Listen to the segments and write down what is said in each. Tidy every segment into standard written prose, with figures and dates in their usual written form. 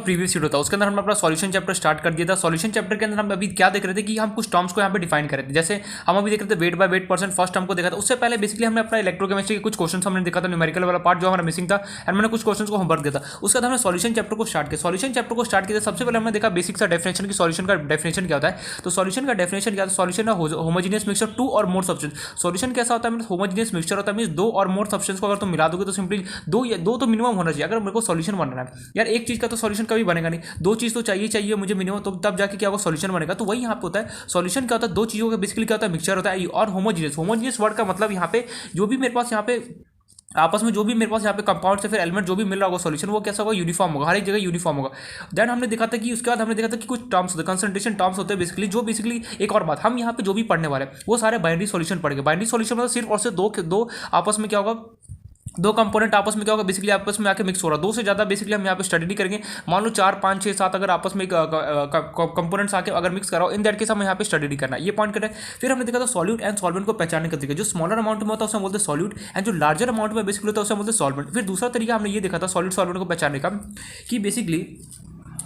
Previous video था उसके अंदर हमने अपना सॉल्यूशन चैप्टर स्टार्ट कर दिया था। सॉल्यूशन चैप्टर के अंदर हम अभी क्या देख रहे थे कि हम कुछ टर्म्स को यहाँ पे डिफाइन कर रहे थे। जैसे हम अभी देख रहे थे wait by weight percent first term को देखा था। उससे पहले बेसिकली हमने अपना इलेक्ट्रोकेमिस्ट्री के कुछ क्वेश्चन हमने देखा था, न्यूमेरिकल वाला पार्ट जो हमारा मिसिंग था, एंड मैंने कुछ क्वेश्चन को होमवर्क दिया था। उसके बाद हमने सॉल्यूशन चैप्टर को स्टार्ट किया। सॉल्यूशन चैप्टर को स्टार्ट किया सबसे पहले हमने देखा बेसिक सा डेफिनेशन की सॉल्यूशन का डेफिनेशन क्या होता है। तो सॉल्यूशन का डेफिनेशन क्या होता है, सॉल्यूशन होमोजेनियस मिक्सचर टू और मोर सब्सटेंस। सॉल्यूशन कैसा होता है, होमोजेनियस मिक्सचर होता है, मींस दो और मोर सब्सटेंस को अगर तुम मिला दोगे तो सिंपली दो तो मिनिमम होना चाहिए अगर मेरे को सॉल्यूशन बनना है। यार एक चीज का तो सॉल्यूशन कभी बनेगा नहीं, दो चीज तो चाहिए मुझे मिनिमम, तो तब जाके क्या होगा सॉल्यूशन बनेगा। तो वही यहाँ पे होता है सॉल्यूशन क्या होता है, दो चीजों का बेसिकली क्या होता है मिक्सचर होता है। और होमोजेनियस वर्ड का मतलब यहाँ पे जो भी मेरे पास यहाँ पे आपस में जो भी मेरे पास यहाँ पे कंपाउंड से फिर एलिमेंट जो भी मिल रहा होगा सॉल्यूशन वो कैसा होगा यूनिफॉर्म होगा, हर एक जगह यूनिफॉर्म होगा। देन हमने देखा था कि उसके बाद हमने देखा था कि कुछ टर्म्स होते हैं, कंसंट्रेशन टर्म्स होते हैं बेसिकली, जो बेसिकली एक और बात हम यहाँ पे जो भी पढ़ने वाले हैं वो सारे बाइनरी सॉल्यूशन पढ़ेंगे। बाइनरी सॉल्यूशन मतलब सिर्फ और सिर्फ दो आपस में क्या होगा, दो कंपोनेंट आपस में क्या होगा बेसिकली आपस में आके मिक्स हो रहा है। दो से ज़्यादा बेसिकली हम यहाँ पे स्टडी नहीं करेंगे। मान लो 4 5 6 7 अगर आपस में कंपोनेंट्स आके अगर मिक्स कराओ, इन दैट केस हमें यहाँ पे स्टडी नहीं करना, ये पॉइंट करें। फिर हमने देखा था सॉल्यूट एंड सॉल्वेंट को पहचानने का तरीका, जो स्मॉलर अमाउंट में होता है उसे बोलते हैं सॉल्यूट, एंड जो लार्जर अमाउंट में बेसिकली होता है उसे बोलते हैं सॉल्वेंट। फिर दूसरा तरीका हमने ये देखा था सॉल्यूट सॉल्वेंट को पहचानने का कि बेसिकली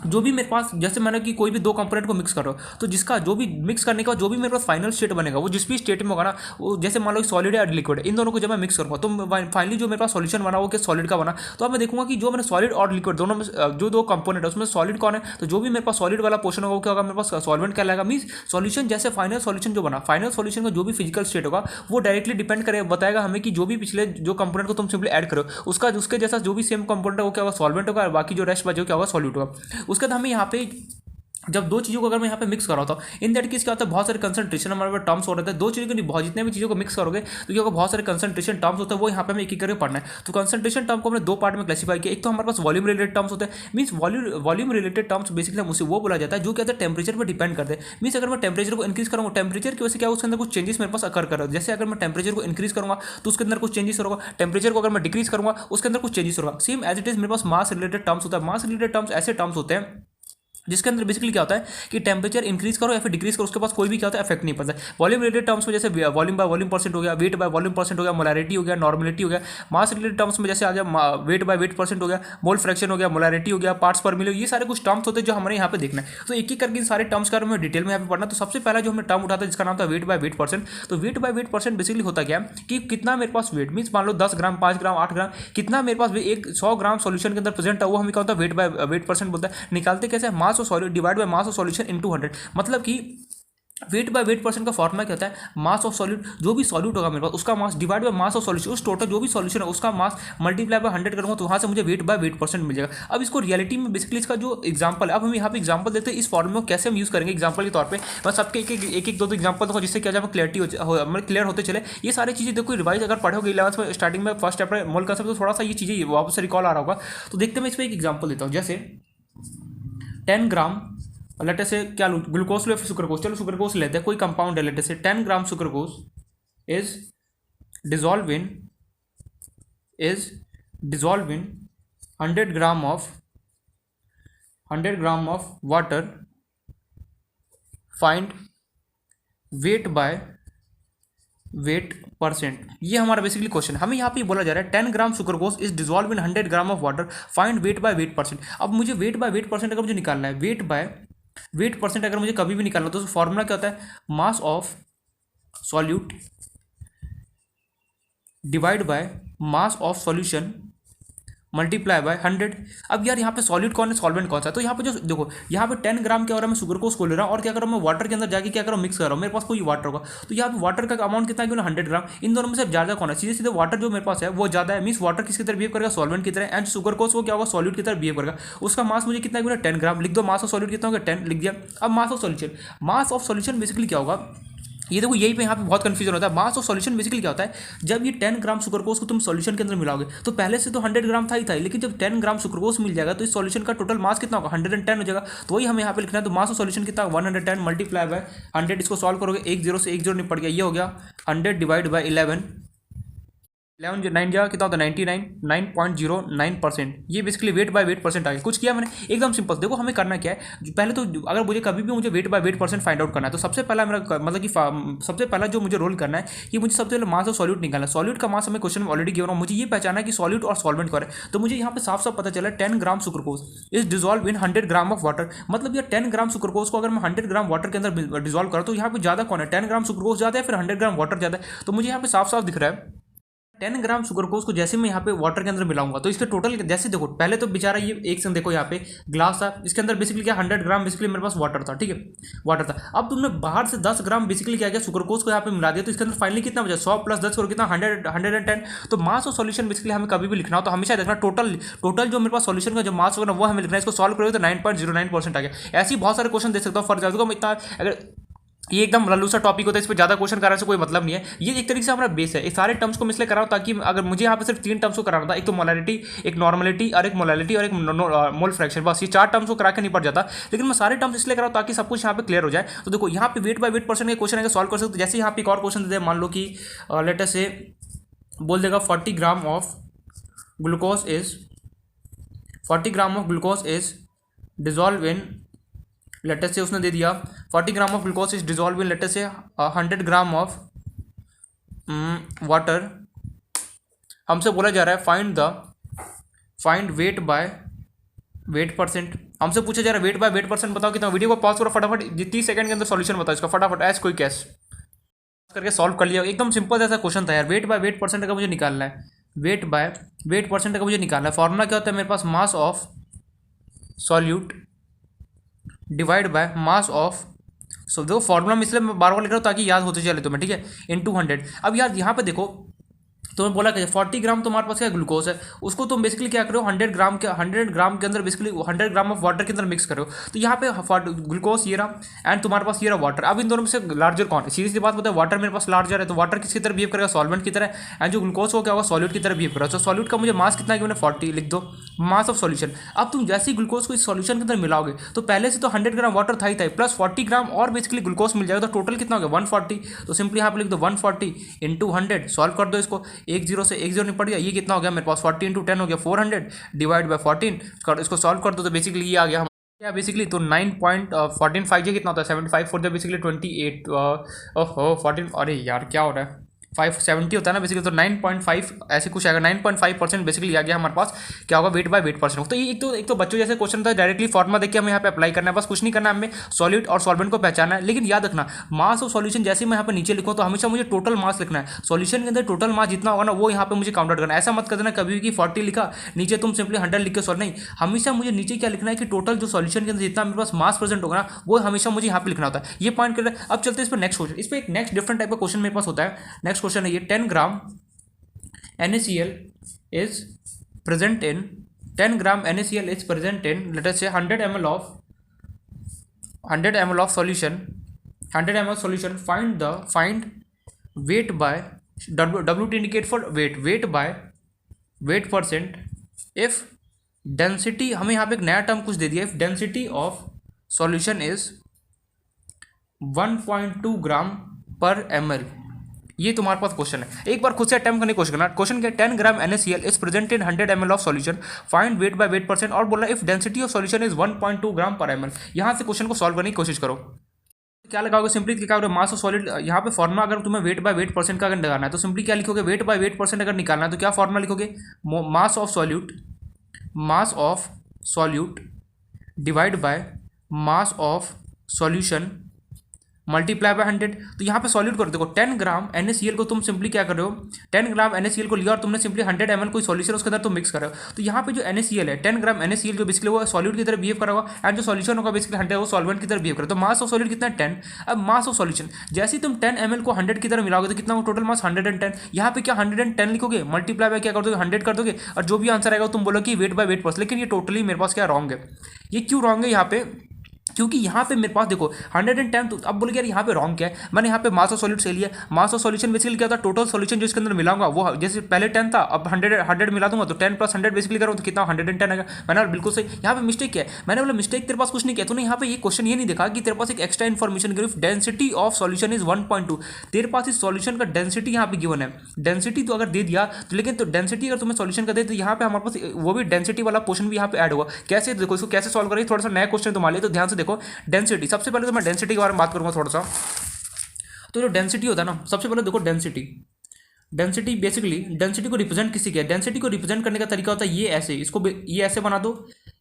जो भी मेरे पास, जैसे मैंने कि कोई भी दो कंपोनेंट को मिक्स करो तो जिसका जो भी मिक्स करने का जो भी मेरे पास फाइनल स्टेट बनेगा वो जिस भी स्टेट में होगा ना, वो जैसे मान लो सॉलिड है और लिक्विड है, इन दोनों को जब मैं मिक्स करूँगा तो फाइनली जो मेरे पास सॉल्यूशन बना वो क्या सॉलिड का बना। तो अब मैं देखूंगा कि जो मैंने सॉलिड और लिक्विड दोनों में जो दो कंपोनेंट है उसमें सॉलिड कौन है, तो जो भी मेरे पास सॉलिड वाला पोर्शन होगा वो क्या होगा मेरे पास सॉल्वेंट कहलाएगा। मींस सॉल्यूशन जैसे फाइनल सॉल्यूशन जो बना, फाइनल सॉल्यूशन का जो भी फिजिकल स्टेट होगा वो डायरेक्टली डिपेंड करे बताएगा हमें कि जो भी पिछले जो कंपोनेंट को तुम सिंपली ऐड करो उसका उसके जैसा जो भी सेम कंपोनेंट है वो क्या होगा सॉल्वेंट होगा, और बाकी जो रेस्ट बचे क्या होगा सॉल्यूट होगा। उसके बाद हमें यहाँ पे जब दो चीज़ों को अगर मैं यहाँ पे मिक्स कर रहा था इन दैट केस क्या होता है बहुत सारे कंसंट्रेशन हमारे पास टर्म्स हो रहे थे। दो चीज़ों के बहुत जितने भी चीज़ों को मिक्स करोगे तो क्या होगा बहुत सारे कंसंट्रेशन टर्म्स होते हैं, वो यहाँ पे हमें एक एक करके पढ़ना है। तो कंसंट्रेशन टर्म को हमने दो पार्ट में क्लासीफाई किया। एक तो हमारे पास वॉल्यूम रिलेटेड टर्म्स होते हैं, means volume related terms basically उसे वो बोला जाता है जो क्या होता है टेम्परेचर पर डिपेंड करते हैं। मींस अगर मैं टेम्परेचर को इंक्रीज करूँगा टेम्परेचर की वजह से क्या उसके अंदर कुछ चेंजेस मेरे पास अकर कर रहा है। जैसे अगर मैं टेम्परेचर को इंक्रीज करूँगा तो उसके अंदर कुछ चेंजेस होगा, टेम्परेचर को अगर मैं डिक्रीज करूँगा उसके अंदर कुछ चेंजेस होगा। सेम एज इट इज मेरे पास मास रिलेटेड टर्म्स होता है। मास रिलेटेड टर्म्स ऐसे टर्म्स होते हैं जिसके अंदर बेसिकली क्या होता है कि टेम्परेचर इंक्रीज करो या फिर डिक्रीज करो उसके पास कोई भी क्या होता है इफेक्ट नहीं पड़ता है। वॉल्यूम रिलेटेड टर्म्स में जैसे वॉल्यूम बाय वॉल्यूम परसेंट हो गया, वेट बाय वॉल्यूम परसेंट हो गया, मोलारिटी हो गया, नॉर्मलिटी हो गया। मास रिलेटेड टर्म्स में जैसे आ गया वेट बाय वेट परसेंट हो गया, मोल फ्रैक्शन हो गया, मोलारिटी हो गया, पार्ट्स पर मिले, ये सारे कुछ टर्म्स होते हैं जो हमारे यहाँ पे देखना है। तो एक एक करके सारे टर्म्स का हमें डिटेल में यहाँ पे पढ़ना। तो सबसे पहला जो हमने टर्म उठाता है जिसका नाम था वेट बाय वेट परसेंट। तो weight by weight percent basically होता क्या है कि कितना मेरे पास वेट, मीन्स मान लो 10 ग्राम 5 ग्राम 8 ग्राम कितना मेरे पास एक 100 ग्राम सॉल्यूशन के अंदर प्रेजेंट है वो हमें क्या होता है वेट बाय वेट परसेंट बोलता है। निकालते कैसे, मास of solute divide by mass of solution into 100। मतलब कि वेट बाय वेट परसेंट का फॉर्मूला क्या होता है, मास ऑफ सॉल्यूट, जो भी सॉल्यूट होगा मेरे पास उसका mass divide by mass of solution, उस टोटल जो भी सॉल्यूशन है उसका मास मल्टीप्लाई बाय 100 करूंगा तो वहां से मुझे वेट बाय वेट परसेंट मिल जाएगा। अब इसको रियलिटी में बेसिकली इसका जो एग्जांपल है, अब हम यहाँ पे एग्जांपल देते हैं इस फॉर्मूले को कैसे हम यूज करेंगे एग्जांपल के तौर पे। बस सबके एक दो एग्जांपल देखो जिससे क्या जाए क्लियरिटी मतलब क्लियर होते चले। ये सारी चीजें देखो रिवाइज अगर पढ़ोगे 11th में स्टार्टिंग में फर्स्ट चैप्टर मोल कंसेप्ट तो थोड़ा सा ये चीजें वापस से रिकॉल आ रहा होगा। तो देखते हैं मैं इस पर एक एग्जाम्पल देता हूँ। जैसे 10 ग्राम लेटे से क्या लूँ ग्लूकोज लो या फिर सुक्रोकोज, चलो सुक्रोकोज लेते हैं, कोई कंपाउंड है लेटे से 10 gram sucrose is dissolve in 100 gram of water, find weight by weight percent. ये हमारा बेसिकली क्वेश्चन है। हमें यहाँ पे बोला जा रहा है 10 gram sucrose is dissolve in 100 gram of water, find weight by weight percent. अब मुझे वेट बाय वेट परसेंट अगर मुझे निकालना है, वेट बाय वेट परसेंट अगर मुझे कभी भी निकालना तो फॉर्मूला क्या होता है, मास of solute divide by mass of solution multiply by 100। अब यार यहाँ पे सॉल्यूट कौन है सॉल्वेंट कौन सा है, तो यहाँ पे जो देखो यहाँ पे 10 ग्राम क्या हो रहा है मैं सुक्रोकोज को ले रहा हूँ और क्या कर रहा हूँ मैं वाटर के अंदर जाके क्या कर रहा हूँ मिक्स कर रहा हूँ, मेरे पास कोई वाटर होगा तो यहाँ पे वाटर का अमाउंट कितना है 100 ग्राम। इन दोनों में से ज़्यादा कौन है, सीधे सीधे वाटर जो मेरे पास है वो ज़्यादा है, मीन्स वाटर किसकी तरह बिहेव करेगा सॉल्वेंट की तरह, एंड सुक्रोकोज वो क्या होगा सॉल्यूट की तरह बिहेव करेगा। उसका मास मुझे कितना है 10 ग्राम, लिख दो मास ऑफ सॉल्यूट कितना होगा 10 लिख दिया। अब मास ऑफ सॉल्यूशन बेसिकली क्या होगा, ये देखो यही पे यहाँ पे बहुत कंफ्यूजन होता है। मास ऑफ सॉल्यूशन बेसिकली क्या होता है, जब ये 10 ग्राम सुक्रोकोज को तुम सॉल्यूशन के अंदर मिलाओगे तो पहले से तो 100 ग्राम था ही था, लेकिन जब 10 ग्राम सुक्रोकोज मिल जाएगा तो इस सॉल्यूशन का टोटल मास कितना होगा 110 हो जाएगा। तो वही हमें यहाँ पे लिखना है। तो मास ऑफ सॉल्यूशन कितना 110 मल्टीप्लाई बाय 100, इसको सॉल्व करोगे 1 0 से 1 0 निपट गया, ये हो गया 100 डिवाइड बाय 11 11 जा कितना होता है 99.09%। ये basically weight by weight percent आ गया। कुछ किया मैंने एकदम सिंपल। देखो हमें करना क्या है, पहले तो अगर मुझे कभी भी मुझे wait by weight percent find out करना है तो सबसे पहला मेरा मतलब कि सबसे पहला जो मुझे रोल करना है कि मुझे सबसे पहले मास और सॉल्यूट निकालना है। सॉल्यूट का मास हमें क्वेश्चन में ऑलरेडी गिवन है, मुझे ये पहचाना है कि सॉल्यूट और सॉल्वेंट करें। तो मुझे यहाँ पे साफ साफ पता चला 10 gram sucrose is dissolve in 100 gram of water. मतलब ये 10 ग्राम सुक्रोकोज को अगर मैं 100 ग्राम वाटर के अंदर डिजॉल्व करूँ तो यहाँ पे ज़्यादा कौन है, 10 ग्राम सुक्रोकोज ज़्यादा है फिर 100 ग्राम वाटर ज़्यादा है। तो मुझे यहाँ पे साफ साफ दिख रहा है 10 ग्राम सुगरकोज को जैसे मैं यहाँ पे वाटर के अंदर मिलाऊंगा तो इसके टोटल जैसे देखो पहले तो बेचारा ये एक संग देखो यहाँ पे ग्लास था, इसके अंदर बेसिकली क्या 100 ग्राम बेसिकली मेरे पास वाटर था, ठीक है वाटर था। अब तुमने बाहर से 10 ग्राम बेसिकली क्या किया सुगरकोज को यहाँ पे मिला दिया तो इसके अंदर फाइनली कितना बचा 100 प्लस 10 कितना 110। तो मास और सॉल्यूशन बेसिकली हमें कभी भी लिखना हो तो हमेशा देखना टोटल जो मेरे पास सॉल्यूशन का जो मास होगा वो हमें लिखना है। इसको सॉल्व करोगे तो 9.09% आ गया। ऐसे ही बहुत सारे क्वेश्चन दे सकता हूँ। फॉर एग्जाम्पल मैं इतना अगर ये एकदम लल्लू सा टॉपिक होता है, इस पर ज़्यादा क्वेश्चन कराने से कोई मतलब नहीं है। ये एक तरीके से हमारा बेस है। इस सारे टर्म्स को मैं इसलिए कराऊँ ताकि अगर मुझे यहाँ पे सिर्फ 3 टर्म्स को कराना था, एक तो मोलैरिटी, एक नॉर्मलिटी और एक मोलैलिटी और एक मोल फ्रैक्शन, बस ये 4 टर्म्स को करा के नहीं पड़ जाता। लेकिन मैं सारे टर्म्स इसलिए कराऊँ ताकि सब कुछ यहाँ पे क्लियर हो जाए। तो देखो यहाँ पे वेट बाय वेट परसेंट के क्वेश्चन है सॉल्व कर सकते। जैसे यहाँ पे एक और क्वेश्चन दे दे, मान लो कि लेट अस से बोल देगा 40 gram of glucose is dissolve in latest से उसने दे दिया 40 gram of glucose is dissolve in latest से 100 ग्राम ऑफ वाटर। हमसे बोला जा रहा है find weight by weight percent. हमसे पूछा जा रहा है वेट बाय वेट परसेंट बताओ कितना। वीडियो को पॉज करो फटाफट, 30 सेकंड के अंदर सॉल्यूशन बताओ इसका फटाफट ऐस कोई कैश करके सॉल्व कर लिया। एकदम सिंपल ऐसा क्वेश्चन था यार। वेट बाय वेट परसेंट का मुझे निकालना है, वेट बाय वेट परसेंट का मुझे निकालना है। फॉर्मूला क्या होता है मेरे पास, mass of solute divide by mass of. So देखो फॉर्मूला में इसलिए मैं बार बार लिख रहा हूँ ताकि याद होते चले तुम्हें, ठीक है, इनटू 100। अब यार यहाँ पे देखो तुम्हें बोला कि 40 ग्राम तुम्हारे पास क्या ग्लूकोज है, उसको तुम बेसिकली क्या करो 100 ग्राम के अंदर बेसिकली 100 ग्राम ऑफ वाटर के अंदर मिक्स करो। तो यहाँ पे ग्लूकोज ये रहा एंड तुम्हारे पास ये रहा वाटर। अब इन दोनों में से लार्जर कौन है, सीधी सी बात बताए वाटर मेरे पास लार्जर है। तो वाटर किसकी तरह बिहेव करेगा, सॉल्वेंट की तरह, एंड जो ग्लूकोज हो क्या होगा सॉल्यूट की तरह बिहेव करेगा। तो सॉल्यूट का मुझे मास कितना है कि मैंने 40 लिख दो, मास ऑफ सॉल्यूशन। अब तुम जैसे ही ग्लूकोज को इस सॉल्यूशन के अंदर मिलाओगे तो पहले से तो 100 ग्राम वाटर था ही प्लस 40 ग्राम और बेसिकली ग्लूकोज मिल जाएगा। तो टोटल कितना हो गया 140। तो सिंपली यहाँ पे लिख दो 140 इंटू 100, सॉल्व कर दो इसको, 1 0 से 1 0 निपट गया। ये कितना हो गया मेरे पास 40 इंटू 10 हो गया 400 डिवाइड बाय 14 कर इसको सॉल्व कर दो। तो बेसिकली ये आ गया क्या बेसिकली तो 9.145 ये कितना होता है 75 फोर द बेसिकली 28 ओहो 14 अरे यार क्या हो रहा है 570 होता है ना बेसिकली। तो 9.5 ऐसे कुछ आएगा 9.5% बेसिकली आ गया हमारे पास। क्या होगा वेट बाय वेट परसेंट। तो ये एक तो बच्चों जैसे क्वेश्चन था, डायरेक्टली फॉर्मुला देख के हमें यहाँ पे अप्लाई करना है, बस कुछ नहीं करना है हमें, सॉलिड और सॉल्वेंट को पहचाना है। लेकिन याद रखना मास ऑफ सॉल्यूशन जैसे मैं यहाँ पे नीचे लिखूँ तो हमेशा मुझे टोटल मास लिखना है। सॉल्यूशन के अंदर टोटल मास जितना होगा ना वो यहाँ पे मुझे काउंट आउट करना है। ऐसा मत कर देना कभी भी कि 40 लिखा नीचे तुम सिंपली 100 लिख के सॉल्व, नहीं, हमेशा मुझे नीचे क्या लिखना है कि टोटल जो सॉल्यूशन के अंदर जितना मेरे पास मास प्रेजेंट होगा ना वो हमेशा मुझे यहाँ पे लिखना होता है। ये पॉइंट कर रहे हैं। अब चलते हैं इस पर नेक्स्ट क्वेश्चन। इस पर एक नेक्स्ट डिफरेंट टाइप का क्वेश्चन मेरे पास होता है। नेक्स्ट क्वेश्चन है ये 10 ग्राम NaCl is present in 10 gram NaCl is present in let us say 100 ml of solution 100 ml solution. Find weight by W to indicate for weight by weight percent if density, हमें यहाँ पे एक नया term कुछ दे दिया, if density of solution is 1.2 ग्राम पर ml। ये तुम्हारे पास क्वेश्चन है, एक बार खुद से अटेम्प्ट करने की कोशिश करना। क्वेश्चन क्या 10 ग्राम NaCl is present in 100 ml of solution, find weight by weight percent और बोला if density of solution is 1.2 ग्राम पर ml। यहाँ से क्वेश्चन को सॉल्व करने की कोशिश करो। क्या लगाओगे सिंपली क्या करोगे मास ऑफ सॉलिड। यहाँ पे फॉर्मुला अगर तुम्हें वेट बाय वेट परसेंट का अगर लगाना है तो सिंपली क्या लिखोगे वेट बाय वेट परसेंट अगर निकालना है तो क्या फॉर्मुला लिखोगे मास of solute divide by mass of solution multiply by 100। तो यहाँ पे सॉल्यूट करो, देखो 10 ग्राम NaCl को तुम सिंपली क्या कर रहे हो 10 ग्राम NaCl को लिया और तुमने सिंपली 100 ml कोई सॉल्यूशन उसके अंदर तुम मिक्स कर रहे हो। तो यहाँ पे जो NaCl है 10 ग्राम NaCl जो बेसिकली वो सॉल्यूट की तरह बिहेव करा होगा एंड जो सॉल्यूशन होगा बेसिकली 100 वो सॉल्वेंट की तरह बिहेव करेगा। तो मास ऑफ सॉल्यूट कितना है 10। अब मास ऑफ सॉल्यूशन जैसे ही तुम 10 ml को 100 की तरह मिलाओगे तो कितना टोटल मास 110। यहाँ पे क्या 110 लिखोगे मल्टीप्लाई बाय क्या कर दोगे 100 कर दोगे और जो भी आंसर आएगा तुम बोलो कि वेट बाय वेट परसेंट। लेकिन ये टोटली मेरे पास क्या रॉन्ग है। ये क्यों रॉन्ग है यहाँ पे, क्योंकि यहाँ पे मेरे पास देखो 110, तो अब बोले यार यहाँ पे रॉन्ग क्या है, मैंने यहाँ पे मास ऑफ सॉल्यूट से लिया। मास ऑफ सॉल्यूशन बेसिकली क्या होता है, टोटल सॉल्यूशन जो इसके अंदर मिलाऊंगा वो, जैसे पहले 10 था अब 100 मिला दूंगा तो 10 + 100 बेसिकली करूँ तो कितना 110 आएगा। मैंने बिल्कुल सही। यहाँ पे मिस्टेक क्या है, मैंने बोला मिस्टेक तेरे पास कुछ नहीं किया, तूने यहाँ पे ये क्वेश्चन ये नहीं देखा कि तेरे पास एक extra information given, density of solution is 1.2, तेरे पास इस सॉल्यूशन का डेंसिटी यहाँ पे गिवन है। डेंसिटी तो अगर दे दिया तो, लेकिन तो डेंसिटी अगर तुम्हें सॉल्यूशन का दे तो यहाँ पे हमारे पास वो भी डेंसिटी वाला पोर्शन भी यहाँ पे ऐड होगा। कैसे देखो इसको कैसे सॉल्व करेंगे, थोड़ा सा नया क्वेश्चन तुम्हारे लिए, तो ध्यान से देखो। डेंसिटी, सबसे पहले तो मैं डेंसिटी के बारे में बात करूंगा थोड़ा सा। तो जो डेंसिटी होता है ना, सबसे पहले देखो डेंसिटी, डेंसिटी बेसिकली डेंसिटी को रिप्रेजेंट किसी के, डेंसिटी को रिप्रेजेंट करने का तरीका होता है ये ऐसे, इसको ये ऐसे बना दो,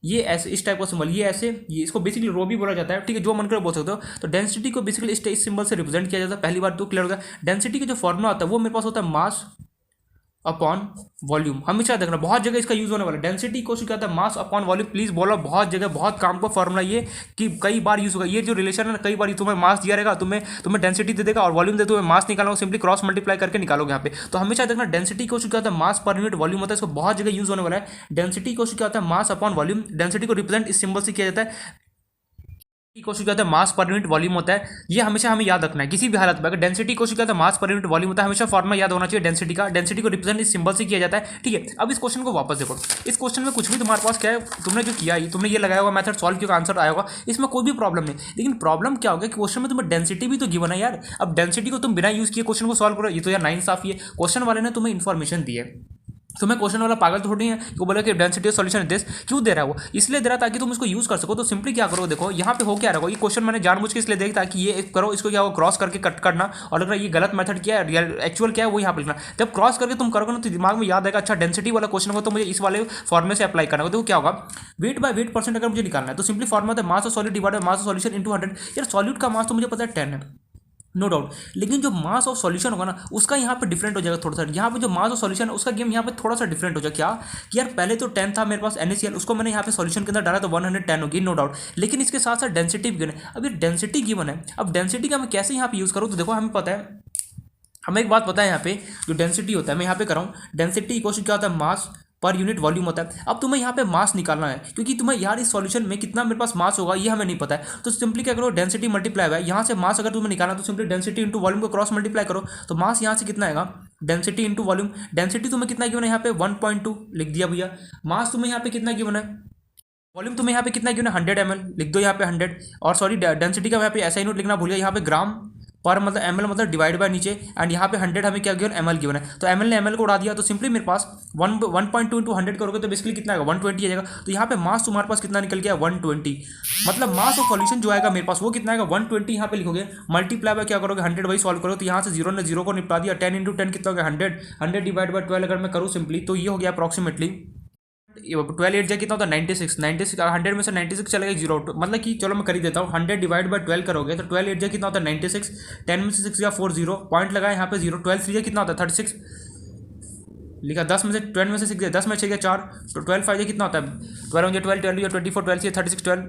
ये ऐसे इस टाइप का सिंबल, ये ऐसे, ये इसको बेसिकली रो भी बोला जाता है, ठीक है, जो मन कर बोल सकते हो। तो डेंसिटी को बेसिकली इस सिंबल से रिप्रेजेंट किया जाता है। पहली बार तो क्लियर हो गया। डेंसिटी का जो फॉर्मूला होता है वो मेरे पास होता है मास अपॉन वॉल्यूम। हमेशा देखना बहुत जगह इसका यूज होने वाला है। डेंसिटी को क्या होता है, मास अपॉन वॉल्यूम। प्लीज बोलो, बहुत जगह बहुत काम का फॉर्मूला ये कि कई बार यूज होगा। ये जो रिलेशन है ना, कई बार तुम्हें मास दिया रहेगा, तुम्हें डेंसिटी दे देगा और वॉल्यूम दे, तुम्हें मास निकालोगे, सिंपली क्रॉस मल्टीप्लाई करके निकालोगे यहाँ पे। तो हमेशा देखना डेंसिटी को क्या होता है, मास पर यूनिट वॉल्यूम होता है। इसको बहुत जगह यूज होने वाला है। डेंसिटी को क्या होता है, मास अपॉन वॉल्यूम। डेंसिटी को रिप्रेजेंट इस सिंबल से किया जाता है, क्वेश्चन क्या होता है, मास पर यूनिट वॉल्यूम होता है। ये हमेशा हमें याद रखना है किसी भी हालत में। अगर डेंसिटी क्वेश्चन क्या होता है, मास पर यूनिट वॉल्यूम होता है, हमेशा फॉर्मूला याद होना चाहिए डेंसिटी का। डेंसिटी को रिप्रेजेंट इस सिंबल से किया जाता है, ठीक है। अब इस क्वेश्चन को वापस देखो। इस क्वेश्चन में कुछ भी तुम्हारे पास क्या है, तुमने जो किया तुमने ये लगाया होगा मेथड, सॉल्व किया आंसर आया होगा, इसमें कोई भी प्रॉब्लम नहीं। लेकिन प्रॉब्लम क्या होगा कि क्वेश्चन में तुम्हें डेंसिटी भी तो गिवन है यार। अब डेंसिटी को तुम बिना यूज किए क्वेश्चन को सॉल्व करो, ये तो यार नाइंसाफी है। क्वेश्चन वाले ने तुम्हें इन्फॉर्मेशन दी है, तुम्हें क्वेश्चन वाला पागल थोड़ी है वो बोला कि डेंसिटी सॉल्यूशन दिस। क्यों दे रहा है वो, इसलिए दे रहा है ताकि तुम इसको यूज कर सको। तो सिंपली क्या करो, देखो यहाँ पे हो क्या रहा है, ये क्वेश्चन मैंने जानबूझ के इसलिए देखा ताकि ये करो, इसको क्या हो क्रॉस करके कट करना, और अगर ये गलत मेथड क्या है, एक्चुअल क्या है वो यहाँ पे लिखना। जब क्रॉस करके तुम करोगे ना तो दिमाग में याद आएगा, अच्छा डेंसिटी वाला क्वेश्चन हो तो मुझे इस वाले फॉर्मूले से अप्लाई करना होगा। तो क्या होगा, वेट बाय वेट परसेंट अगर मुझे निकालना है तो सिंपली फॉर्मूला होता है मास of solid divided mass of solution into 100। यार सॉल्यूट का मास तो मुझे पता है 10 है, नो डाउट, लेकिन जो मास ऑफ सॉल्यूशन होगा ना उसका यहाँ पे डिफरेंट हो जाएगा थोड़ा सा। यहाँ पे जो मास ऑफ सॉल्यूशन है उसका गेम यहाँ पे थोड़ा सा डिफरेंट हो जाएगा। क्या कि यार पहले तो 10 था मेरे पास NaCl, उसको मैंने यहाँ पे सॉल्यूशन के अंदर डाला तो 110 होगी, नो डाउट, लेकिन इसके साथ साथ डेंसिटी भी गिवन है। अब ये डेंसिटी गिवन है, अब डेंसिटी का मैं कैसे यहाँ पे यूज़ करूँ, तो देखो हमें पता है, हमें एक बात पता है, यहाँ पे जो डेंसिटी होता है मैं यहाँ पे कर रहा हूँ, डेंसिटी इक्वल क्या होता है, मास पर यूनिट वॉल्यूम होता है। अब तुम्हें यहाँ पे मास निकालना है, क्योंकि तुम्हें यार इस सॉल्यूशन में कितना मेरे पास मास होगा ये हमें नहीं पता है। तो सिंपली क्या करो, डेंसिटी मल्टीप्लाई हुआ है, यहाँ से मास अगर तुम्हें निकालना तो सिंपली डेंसिटी इंटू वॉल्यूम को क्रॉस मल्टीप्लाई करो, तो मास यहाँ से कितना आएगा, डेंसिटी इंटू वॉल्यूम। डेंसिटी तुम्हें कितना गिवन है यहाँ पे 1.2 लिख दिया भैया। मास तुम्हें यहाँ पे कितना गिवन है, वॉल्यूम तुम्हें यहाँ पे कितना गिवन है 100 ml लिख दो यहाँ पे 100, और सॉरी डेंसिटी का यहाँ पे ऐसा ही नोट लिखना भूलिए, यहाँ पे ग्राम पर मतलब ml मतलब डिवाइड बाय नीचे, एंड यहाँ पे 100 हमें क्या गिवन, ml गिवन है। तो ml ने ml को उड़ा दिया, तो सिंपली मेरे पास 1.2 इंटू 100 करोगे तो बेसिकली कितना आएगा 120 आ जाएगा। तो यहाँ पे मास तुम्हारे पास कितना निकल गया 120, मतलब मास ऑफ सॉल्यूशन जो आएगा मेरे पास वो कितना आएगा 120। यहाँ पे लिखोगे मल्टीप्लाई बाय क्या करोगे 100 वही सॉल्व करोगे, तो यहाँ से जीरो ने जीरो को निपटा दिया। 10 इंटू 10 कितना हो गया 100, 100 डिवाइड बाय 12 अगर मैं करूँ सिंपली तो ये हो गया अप्रॉक्सीमेटली 12 8 कितना होता है 96, 100 में से 96 चलेगा 0, मतलब कि चलो मैं कर ही देता हूँ, 100 डिवाइड बाय 12 करोगे तो 12 8 कितना होता है 96, 10 में से 6 या 4 0 पॉइंट लगाए यहाँ पे 0, 12 3 कितना होता है 36 लिखा, 10 में से 12 में से 6 10 में 6 4, तो 12 5 कितना होता है 12 12 12 24 12 से 36 12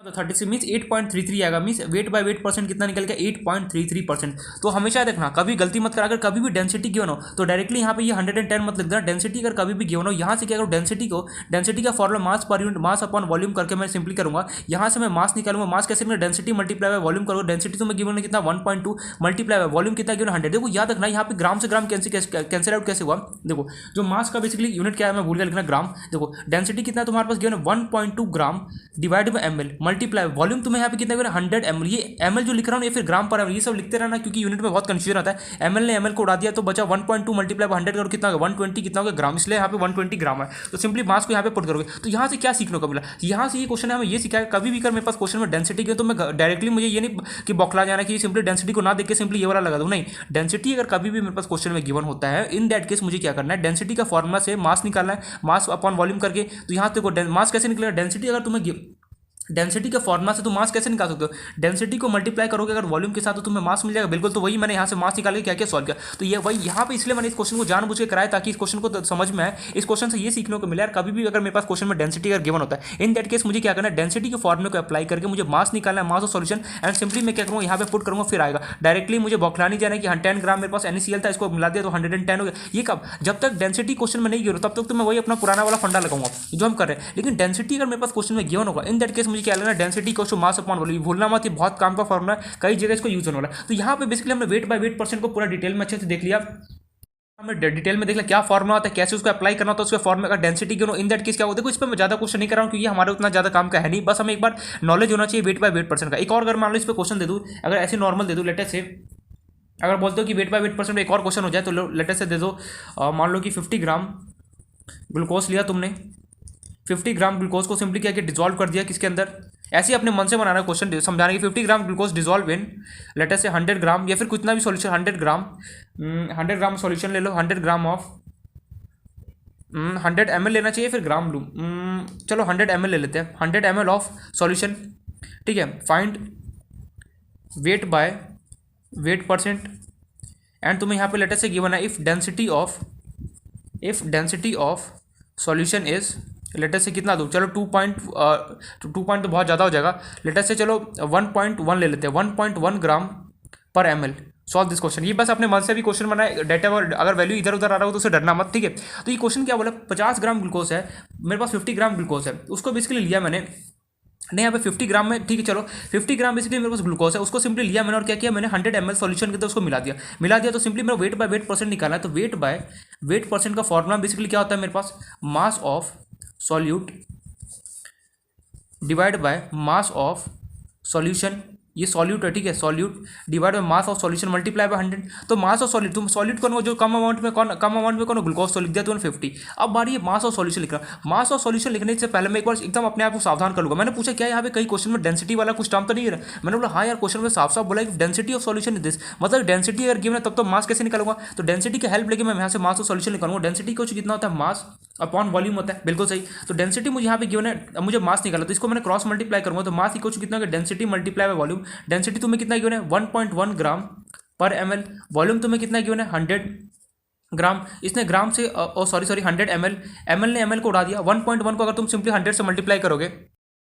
तो 36 मीन्स 8.33 आएगा। Means wait by weight percent कितना निकल गया 8.33%। तो हमेशा देखना कभी गलती मत करा, अगर कभी भी डेंसिटी गिवन हो तो डायरेक्टली यहाँ पे ये 110 मत लिख देना। डेंसिटी अगर कभी भी गिवन हो यहाँ से क्या करो, डेंसिटी का formula mass per unit mass upon volume करके मैं सिंपली करूँगा। यहाँ से मैं मास निकालूंगा, मास कैसे निकलेगा डेंसिटी मल्टीप्लाई बाय वॉल्यूम करोगे। डेंसिटी तो मैं गिवन है कितना 1.2 मल्टीप्लाई बाय वॉल्यूम कितना गिवन 100। देखो याद रखना यहाँ पे ग्राम से ग्राम कैंसिल आउट कैसे हुआ। देखो जो मास का बेसिकली यूनिट क्या है मैं भूल गया लिखना ग्राम। देखो डेंसिटी कितना तुम्हारे पास गिवन है 1.2 gram divide by ml multiply volume तुम्हें यहाँ पे कितना 100 ml। ये ml जो लिख रहा हूँ या फिर ग्राम पर ml ये सब लिखते रहना, क्योंकि यूनिट में बहुत कंफ्यूजन आता है। ml ने ml को उड़ा दिया तो बचा 1.2 मल्टीप्लाई 100 करो कितना होगा 120 कितना होगा ग्राम, इसलिए यहाँ पे 120 ग्राम है। तो सिंपली मास को यहाँ पे पुट करोगे। तो यहाँ से क्या सीखने को मिला, यहाँ से ये क्वेश्चन है हमें ये सिखाया कभी भी कर मेरे पास क्वेश्चन में डेंसिटी की तो मैं डायरेक्टली मुझे ये नहीं कि बौखला जाना कि सिंपली डेंसिटी को ना देख के सिंपली ये वाला लगा दूँ, नहीं। डेंसिटी अगर कभी भी मेरे पास क्वेश्चन में गिवन होता है इन दैट केस मुझे क्या करना है, डेंसिटी का फॉर्मूला से मास निकालना है, मास अपॉन वॉल्यूम करके। तो यहाँ देखो मास कैसे निकलेगा, डेंसिटी अगर तुम्हें डेंसिटी के फॉर्मूला से तुम मास कैसे निकाल सकते हो, डेंसिटी को मल्टीप्लाई करोगे अगर वॉल्यूम के साथ तो तुम्हें मास मिल जाएगा। बिल्कुल, तो वही मैंने यहाँ से मास निकाल के क्या क्या सॉल्व किया। तो ये वही यहाँ पे इसलिए मैंने इस क्वेश्चन को जानबूझ के कराया ताकि इस क्वेश्चन को समझ में आए। इस क्वेश्चन से ये सीखने को मिला यार कभी भी अगर मेरे पास क्वेश्चन में डेंसिटी अगर गिवन होता है इन दैट केस मुझे क्या करना है, डेंसिटी के फॉर्मूले को अप्लाई करके मुझे मास निकालना है, मास ऑफ सॉल्यूशन, एंड सिंपली मैं क्या करूँगा यहाँ पे पुट करूँगा फिर आएगा। डायरेक्टली मुझे बौखला नहीं जाना कि 10 ग्राम मेरे पास NaCl था इसको मिला दिया तो 110 हो गया। ये कब, जब तक डेंसिटी क्वेश्चन में नहीं गिरो तब तक तो मैं वही अपना पुराना वाला फंडा लगाऊंगा जो हम कर रहे हैं। लेकिन डेंसिटी अगर मेरे पास क्वेश्चन में गिवन होगा इन दैट केस मुझे मुझे क्या लगना है, density equals to mass upon volume. भूलना मत, ये बहुत काम का फॉर्मूला है, कई जगह इसको यूज होने वाला है। तो यहाँ पे बेसिकली हमने वेट बाय वेट परसेंट को पूरा डिटेल में अच्छे से देख लिया, हमने डिटेल में देख लिया क्या फॉर्मुला होता है, कैसे उसको अप्लाई करना होता है, उसके फॉर्मुला का डेंसिटी क्यों इन दैट केस क्या होता है। देखो इस पर मैं ज्यादा क्वेश्चन नहीं कर रहा हूँ क्योंकि हमारे उतना ज्यादा काम का है नहीं, बस हमें एक बार नॉलेज होना चाहिए वेट बाय वेट परसेंट का। एक और अगर मान लो इस पर क्वेश्चन दे दूँ, अगर ऐसे नॉर्मल दे दूँ, लेटेस्ट से अगर बोलते हो कि वेट बाय वेट परसेंट एक और क्वेश्चन हो जाए, तो लेटेस्ट से दे दो, मान लो कि 50 ग्राम ग्लूकोज लिया तुमने, 50 ग्राम ग्लूकोज को सिंपली क्या कि डिजोल्व कर दिया किसके अंदर, ऐसे ही अपने मन से बनाना क्वेश्चन समझाने की। 50 gram glucose dissolve in latest से 100 ग्राम, या फिर कितना भी सॉल्यूशन 100 ग्राम सॉल्यूशन ले लो, 100 ग्राम ऑफ 100 ml लेना चाहिए, फिर ग्राम लूँ, चलो 100 ml ले लेते हैं, 100 ml ऑफ सॉल्यूशन, ठीक है। Find weight by weight percent, and तुम्हें यहाँ पे लेटेस्ट से गिवन है if density of solution is latest से कितना दूँ, चलो 2 पॉइंट तो बहुत ज़्यादा हो जाएगा, लेटेस्ट से चलो 1.1 ले लेते हैं, 1.1 ग्राम पर ml। सॉल्व दिस क्वेश्चन, ये बस अपने मन से भी क्वेश्चन बनाए, डेटा अगर वैल्यू इधर उधर आ रहा हो तो उसे डरना मत, ठीक है। तो ये क्वेश्चन क्या बोला, 50 ग्राम ग्लूकोज है, मेरे पास 50 ग्राम ग्लूकोज है, उसको बेसिकली लिया मैंने, नहीं यहाँ पे 50 ग्राम में, ठीक है चलो 50 ग्राम बेसिकली मेरे पास ग्लूकोज है, उसको सिंपली लिया मैंने और क्या किया मैंने 100 ml सॉल्यूशन के अंदर उसको मिला दिया। तो सिंपली मेरा वेट बाय वेट परसेंट निकाला है। तो वेट बाय वेट परसेंट का फॉर्मूला बेसिकली क्या होता है मेरे पास, mass of solute divide by mass of solution, ये सॉल्यूट है, ठीक है, solute divide by mass of solution multiply by 100। तो मास ऑफ सॉल्यूट, तुम सॉल्यूट कौन जो कम अमाउंट में कौन ग्लूकोज तो लिख दिया तुमने 50। अब बारी है मास ऑफ सॉल्यूशन लिखना। मास ऑफ सॉल्यूशन लिखने से पहले मैं एक बार एकदम अपने आप को सावधान कर लूंगा। मैंने पूछा क्या यहाँ पे कई क्वेश्चन में डेंसिटी वाला कुछ टर्म तो नहीं है, मैंने बोला हाँ यार क्वेश्चन में साफ साफ बोला कि density of solution is this, मतलब डेंसिटी अगर गिवन है तब तो मास कैसे निकालूंगा। तो डेंसिटी की हेल्प लेके मैं यहाँ से मास ऑफ सॉल्यूशन निकालूंगा। डेंसिटी कुछ कितना होता है, मास अपॉन वॉल्यूम होता है, बिल्कुल सही। तो डेंसिटी मुझे यहाँ पे गिवन है, मुझे मास निकाला, तो इसको मैंने क्रॉस मल्टीप्लाई करूंगा, तो मास इक्वल टू कितना होगा, density multiply by volume. Density तुम्हें कितना गिवन है 1.1 ग्राम पर ml, वॉल्यूम तुम्हें कितना गिवन है 100 ग्राम, इसने ग्राम से सॉरी 100 ml ने ml को उड़ा दिया। 1.1 को अगर तुम सिंपली 100 से मल्टीप्लाई करोगे,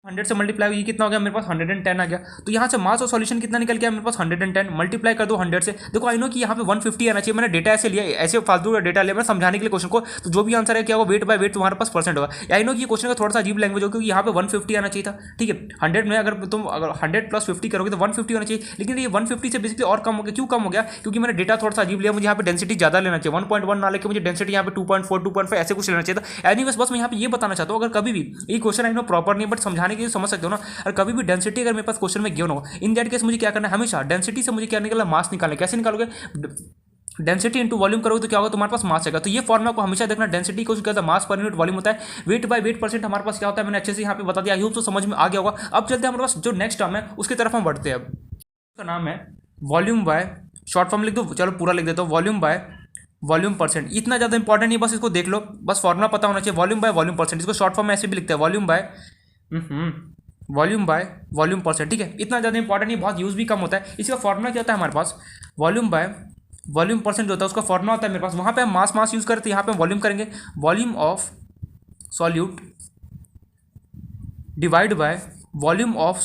100 से मल्टीप्लाई ये कितना हो गया मेरे पास 110 आ गया। तो यहाँ से मास और सॉल्यूशन कितना निकल गया मेरे पास 110, मल्टीप्लाई कर दो 100 से। देखो आई नो कि यहाँ पे 150 आना चाहिए, मैंने डेटा ऐसे लिया, ऐसे फालतू का डेटा लिया मैंने समझाने के लिए क्वेश्चन को। तो जो भी आंसर है क्या होगा, वेट बाय वेट तुम्हारे पास परसेंट होगा। आई नो कि ये क्वेश्चन का थोड़ा सा अजीब लैंग्वेज हो, क्योंकि यहाँ पे 150 आना चाहिए था, ठीक है। 100 में अगर 100 प्लस 50 करोगे तो 150 होना चाहिए, लेकिन ये 150 से बेसिकली और कम हो गया। क्यों कम हो गया, क्योंकि मैंने डेटा थोड़ा सा अजीब लिया, मुझे यहाँ पे डेंसिटी ज़्यादा लेना चाहिए, 1.1 ना लेके मुझे डेंसिटी यहाँ पे 2.4 2.5 ऐसे कुछ लेना चाहिए था। एनीवेज बस मैं यहाँ पे ये बताना चाहता हूँ, अगर कभी भी ये क्वेश्चन आई नो प्रॉपर नहीं बट समझाने के लिए समझ सकते हो ना, और कभी भी डेंसिटी अगर मेरे पास क्वेश्चन में गिवन हो, इन दैट केस मुझे क्या करना है, हमेशा डेंसिटी से मुझे क्या निकालना, मास निकालना। कैसे निकालोगे, डेंसिटी इंटू वॉल्यूम करोगे तो क्या होगा, तुम्हारे पास मास आएगा। तो ये फॉर्मुला को हमेशा देखना, डेंसिटी को क्या होता है, मास पर यूनिट वॉल्यूम होता है। वेट बाय वेट परसेंट हमारे पास क्या होता है, मैंने अच्छे से यहाँ पे बता दिया, आई होप तो समझ में आ गया होगा। अब चलते हैं हमारे पास जो नेक्स्ट टर्म है उसकी तरफ हम बढ़ते हैं। अब उसका नाम है वॉल्यूम बाय, शॉर्ट फॉर्म लिख दो, चलो पूरा लिख देता हूँ, वॉल्यूम बाय वॉल्यूम परसेंट। इतना ज़्यादा इंपॉर्टेंट नहीं, बस इसको देख लो, बस फॉर्मुला पता होना चाहिए, वॉल्यूम बाय वॉल्यूम परसेंट। इसको शॉर्ट फॉर्म में ऐसे भी लिखते हैं, वॉल्यूम बाय वॉल्यूम परसेंट, ठीक है। इतना ज़्यादा इंपॉर्टेंट नहीं, बहुत यूज़ भी कम होता है। इसका फॉर्मुला क्या होता है हमारे पास, वॉल्यूम बाय वॉल्यूम परसेंट जो होता है उसका फॉर्मुला होता है मेरे पास, वहाँ पे हम मास यूज़ करते हैं, यहाँ पे हम वॉल्यूम करेंगे, volume of solute divide by volume of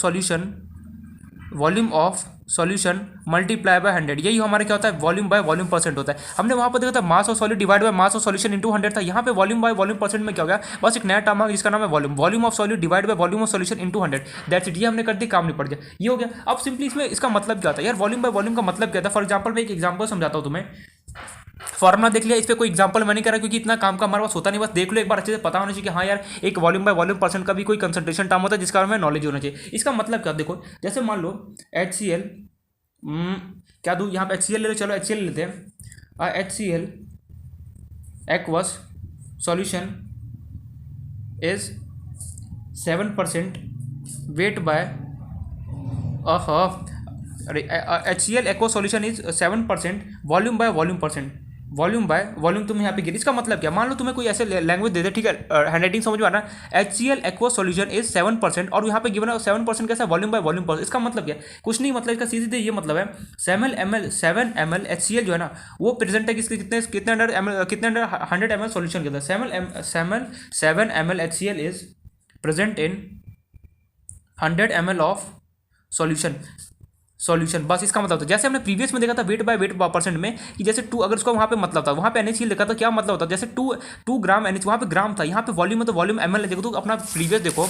solution multiply by 100। यही हमारा क्या होता है, वॉल्यूम बाय वॉल्यूम परसेंट होता है। हमने वहाँ पर देखा था मास of solute divide by mass of solution into 100 था, यहाँ पे वॉल्यूम बाय वॉल्यूम परसेंट में क्या हो गया, बस एक नया टर्म है जिसका नाम है volume of solute divide by volume of solution into 100। That's it, ये हमने कर दी, काम नहीं पड़ गया, ये हो गया। अब सिंपली इसमें इसका मतलब क्या होता है यार, वॉल्यूम बाय वॉल्यूम का मतलब क्या था। फॉर एग्जाम्पल मैं एक एग्जाम्पल समझाता हूँ तुम्हें, फॉर्मुला देख लिया, इस पर कोई एग्जांपल मैं नहीं कर रहा क्योंकि इतना काम का हमारे पास होता नहीं, बस देख लो एक बार अच्छे से पता होना चाहिए कि हाँ यार एक वॉल्यूम बाय वॉल्यूम परसेंट का भी कोई कंसंट्रेशन टर्म होता है जिसका हमें नॉलेज होना चाहिए। इसका मतलब क्या, देखो जैसे मान लो HCl, क्या दूँ यहाँ पे HCl ले लो, चलो HCl लेते हैं, HCl aqueous solution is 7% weight by HCl aqua solution is 7% volume by volume percent, volume by volume तुम यहाँ पे गिर। इसका मतलब क्या, मान लो तुम्हें कोई ऐसे लैंग्वेज दे दे, ठीक है, हैंडराइटिंग समझ में आ रहा है, HCl एक्वा सॉल्यूशन इज 7% और यहाँ पे गिवन है 7% कैसा, वॉल्यूम बाय वॉल्यूम परसेंट। इसका मतलब क्या, कुछ नहीं, मतलब इसका सीधे ये मतलब है 7 ml HCl जो है ना वो प्रेजेंट है किसके, कितने अंडर 100 ml सॉल्यूशन के अंदर, 7 ml HCl is present in 100 ml of solution. बस इसका मतलब था, जैसे हमने प्रीवियस में देखा था वेट बाय वेट परसेंट में कि जैसे 2 अगर उसका वहाँ पे मतलब था, वहाँ पे NaCl देखा था, क्या मतलब होता है, जैसे 2 ग्राम NH वहाँ पे ग्राम था, यहाँ पे वॉल्यूम है तो वॉल्यूम ml है। देखो तो अपना प्रीवियस देखो,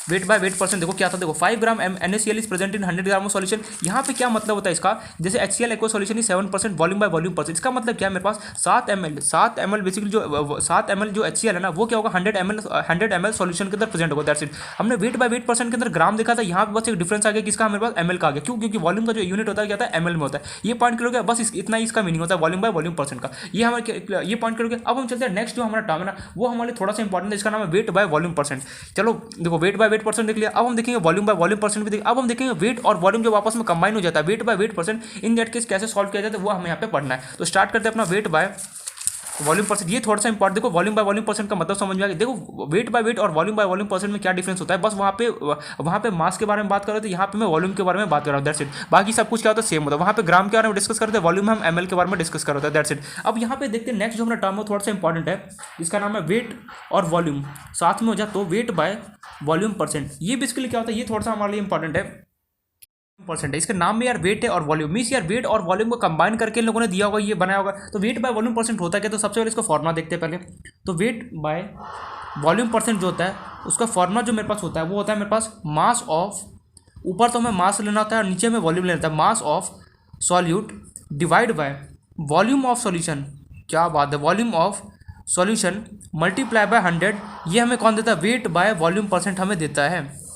वेट बाय वेट परसेंट देखो क्या था, देखो 5 ग्राम NaCl is present in 100 gram of solution. यहाँ पे क्या मतलब होता है इसका, जैसे HCl aqua solution is 7% volume by volume percent. इसका मतलब क्या है, मेरे पास 7 ml बेसिकली जो 7 ml जो HCl है ना, वो क्या होगा 100 ml सॉल्यूशन के अंदर प्रेजेंट होगा। That's it. हमने वेट बाय वेट परसेंट के अंदर ग्राम देखा था, यहाँ पे बस एक डिफरेंस आ गया किसका, हमारे पास ml का आ गया। क्यों? क्योंकि वॉल्यूम का जो यूनिट होता है क्या होता है, ml में होता है। ये पॉइंट करोगे बस, इतना ही इसका मीनिंग होता है वॉल्यूम बाय वॉल्यूम परसेंट का। ये हमारे ये पॉइंट करोगे। अब हम चलते हैं नेक्स्ट जो हमारा टर्म है ना, वो हमारे थोड़ा सा इंपॉर्टेंट है, इसका नाम है वेट बाय वॉल्यूम परसेंट। चलो देखो वेट बाय वेट परसेंट देख लिया, अब हम देखेंगे वॉल्यूम बाय वॉल्यूम परसेंट भी देखेंगे। अब हम देखेंगे वेट और वॉल्यूम जब आपस में कंबाइन हो जाता है, weight by weight percent, in that case कैसे सॉल्व किया जाता है वो हमें यहाँ पे पढ़ना है। तो स्टार्ट करते हैं अपना वेट बाय वॉल्यूम परसेंट। ये थोड़ा सा इंपॉर्टेंट, देखो वॉल्यूम बाय वॉल्यूम परसेंट का मतलब समझ में आ गया। देखो वेट बाय वेट और वॉल्यूम बाय वॉल्यूम परसेंट में क्या डिफरेंस होता है, बस वहाँ पे मास के बारे में बात कर रहे थे, यहाँ पे मैं वॉल्यूम के बारे में बात कर रहा हूँ। That's it. बाकी सब कुछ क्या होता है, सेम होता है। वहाँ पे ग्राम के बारे में डिस्कस करते हैं, वॉल्यूम हम ml के बारे में डिस्कस कर रहे थे। That's it. अब यहाँ पे देखते हैं नेक्स्ट जो हमारा टर्म है थोड़ा सा इंपॉर्टेंट है, इसका नाम है वेट और वॉल्यूम साथ में हो जाए तो वेट बाय वॉल्यूम परसेंट। ये बेसिकली क्या होता है, ये थोड़ा सा हमारे लिए इंपॉर्टेंट है परसेंट है। इसके नाम में यार वेट है और वॉल्यूम, मींस यार वेट और वॉल्यूम को कंबाइन करके इन लोगों ने दिया होगा, ये बनाया होगा। तो वेट बाय वॉल्यूम परसेंट होता है क्या, तो सबसे पहले इसको फॉर्मुला देखते हैं पहले। तो वेट बाय वॉल्यूम परसेंट जो होता है उसका फॉर्मुला जो मेरे पास होता है वो होता है मेरे पास मास ऑफ, ऊपर तो हमें मास लेना होता है और नीचे में वॉल्यूम लेना होता है, मास of solute divide by volume of solution. क्या बात है, volume of solution multiply by 100। ये हमें कौन देता है, वेट बाय वॉल्यूम परसेंट हमें देता है।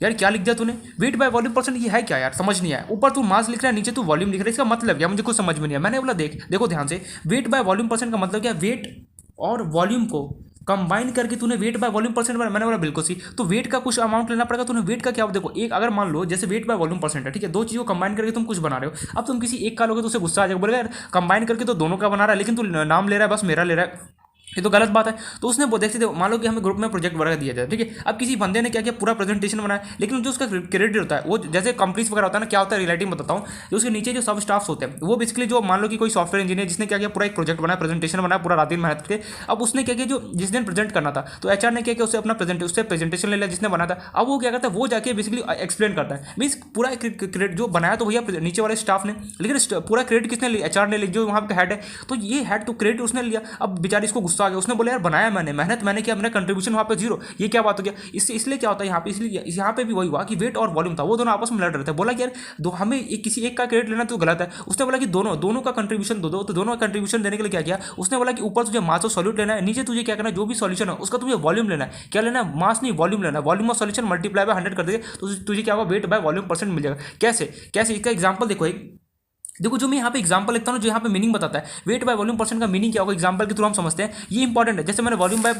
यार क्या लिख दिया तूने, वेट बाय वॉल्यूम परसेंट, ये है क्या यार, समझ नहीं आया। ऊपर तू मास लिख रहा है, नीचे तू वॉल्यूम लिख रहा है, इसका मतलब क्या मुझे कुछ समझ में नहीं आया। मैंने बोला देखो ध्यान से, वेट बाय वॉल्यूम परसेंट का मतलब क्या, वेट और वॉल्यूम को कंबाइन करके तूने वेट बाय वॉल्यूम परसेंट बनाया। मैंने बोला बिल्कुल सी। तो वेट का कुछ अमाउंट लेना पड़ेगा, तूने वेट का क्या, देखो एक अगर मान लो जैसे वेट बाय वॉल्यूम परसेंट है, ठीक है, दो चीज़ों को कंबाइन करके तुम कुछ बना रहे हो। अब तुम किसी एक का लोगे तो उसे गुस्सा आ जाएगा, बोलेगा यार कंबाइन करके तो दोनों का बना रहा है, लेकिन तू नाम ले रहा है बस मेरा ले रहा है, ये तो गलत बात है। तो उसने देखते थे, मान लो कि हमें ग्रुप में प्रोजेक्ट वगैरह दिया जाए, ठीक है। अब किसी बंदे ने क्या किया, पूरा प्रेजेंटेशन बनाया, लेकिन जो उसका क्रेडिट होता है वो जैसे कंपनीज वगैरह होता है ना, क्या होता है रिलेटिव बताता हूँ, जो उसके नीचे जो सब स्टाफ्स होते हैं वो बेसिकली जो मान लो कि कोई सॉफ्टवेयर इंजीनियर जिसने क्या किया, पूरा एक प्रोजेक्ट बनाया, प्रेजेंटेशन बनाया, पूरा रात दिन मेहनत करके। अब उसने क्या किया, जो जिस दिन प्रेजेंट करना था, तो HR ने क्या किया, उससे अपना प्रेजेंटेशन ले लिया जिसने बनाया था। अब वो क्या करता है, वो जाके बेसिकली एक्सप्लेन करता है, मीन्स पूरा क्रेडिट जो बनाया तो भैया नीचे वाले स्टाफ ने, लेकिन पूरा क्रेडिट किसने लिया, HR ने लिया, जो वहाँ पे हेड है। तो ये हेड तो क्रेडिट उसने लिया। अब बेचारी इसको गुस्सा आ गया, उसने बोला यार बनाया मैंने, मेहनत मैंने किया, मेरा कंट्रीब्यूशन वहाँ पे जीरो, ये क्या बात हो गया। इसलिए क्या होता है यहाँ पे, इसलिए यहाँ पे भी वही हुआ कि वेट और वॉल्यूम था, वो दोनों आपस में लड़ रहे थे। बोला कि यार हमें किसी एक का क्रेडिट लेना तो गलत है। उसने बोला कि दोनों का कंट्रीब्यूशन दो। तो दोनों का कंट्रीब्यूशन देने के लिए क्या किया, उसने बोला कि ऊपर तुझे मास ऑफ सॉल्यूट लेना है, नीचे तुझे क्या करना है, जो भी सॉल्यूशन है उसका तुझे वॉल्यूम लेना है। क्या लेना है, मास नहीं वॉल्यूम लेना है। Volume of solution multiply by 100 कर देंगे तो तुझे क्या होगा, वेट बाय वॉल्यूम परसेंट मिल जाएगा। कैसे इसका एग्जाम्पल देखो, एक देखो जो मैं यहाँ पे एग्जांपल लिखता हूँ, जो यहाँ पे मीनिंग बताता है वेट बाय वॉल्यूम परसेंट का मीनिंग क्या होगा, एग्जांपल के थ्रू हम समझते हैं। ये इंपॉर्टेंट है। जैसे मैंने वॉल्यूम बाय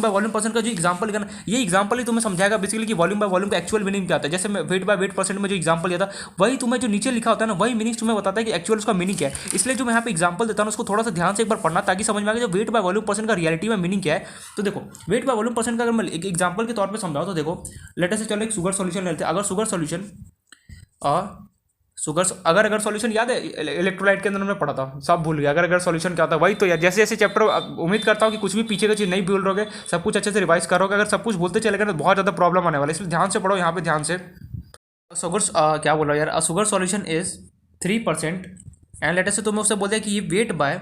वॉल्यूम परसेंट का जो एग्जांपल लिखा ना, ये एग्जांपल ही तुम्हें समझाएगा बेसिकली कि वॉल्यूम बाय वॉल्यूम का एक्चुअल मीनिंग क्या आता है। जैसे मैं वेट बाय वेट परसेंट में जो एग्जांपल दिया था, वही तुम्हें जो नीचे लिखा होता है ना, वही मीनिंग तुम्हें बताता है कि एक्चुअल उसका मीनिंग क्या है। इसलिए जो मैं यहाँ पे एग्जांपल देता हूँ उसको थोड़ा सा ध्यान से एक बार पढ़ना, ताकि समझ में आ गया जो वेट बाय वॉल्यूम परसेंट का रियलिटी में मीनिंग क्या है। तो देखो वेट बाय वॉल्यूम परसेंट का अगर मैं एक एग्जांपल के तौर पर समझाऊँ तो देखो, लेट अस से चलो एक शुगर सॉल्यूशन लेते हैं। अगर शुगर सॉल्यूशन अगर सॉल्यूशन याद है, इलेक्ट्रोलाइट के अंदर हमने पढ़ा था, सब भूल गया। अगर सॉल्यूशन क्या था, वही तो यार जैसे जैसे चैप्टर, उम्मीद करता हूँ कि कुछ भी पीछे का चीज़ नहीं भूल रहोगे, सब कुछ अच्छे से रिवाइज करोगे। अगर सब कुछ भूलते चलेगा तो बहुत ज़्यादा प्रॉब्लम आने वाला है, इसलिए ध्यान से पढ़ो यहाँ पे ध्यान से। शुगर क्या बोल रहा हूँ यार, sugar solution is 3% and later से तुम्हें उससे बोल दिया कि ये wait by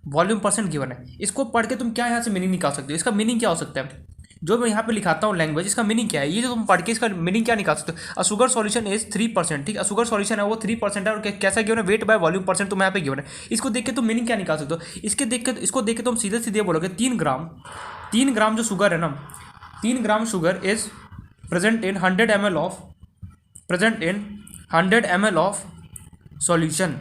volume percent given है। इसको पढ़ के तुम क्या यहाँ से मीनिंग निकाल सकते हो, इसका मीनिंग क्या हो सकता है, जो मैं यहाँ पे लिखाता हूँ लैंग्वेज, इसका मीनिंग क्या है, ये जो तुम पढ़ के इसका मीनिंग क्या निकाल सकते हो। शुगर सॉल्यूशन इज 3%, ठीक है, शुगर सॉल्यूशन है वो 3% है, और कैसा गिवन है, वेट बाय वॉल्यूम परसेंट तुम्हें यहाँ पे गिवन है। इसको देख के तुम मीनिंग क्या निकाल सकते हो, इसको देख के तुम सीधे सीधे बोलोगे 3 ग्राम जो शुगर है ना, 3 gram sugar is present in 100 ml of solution.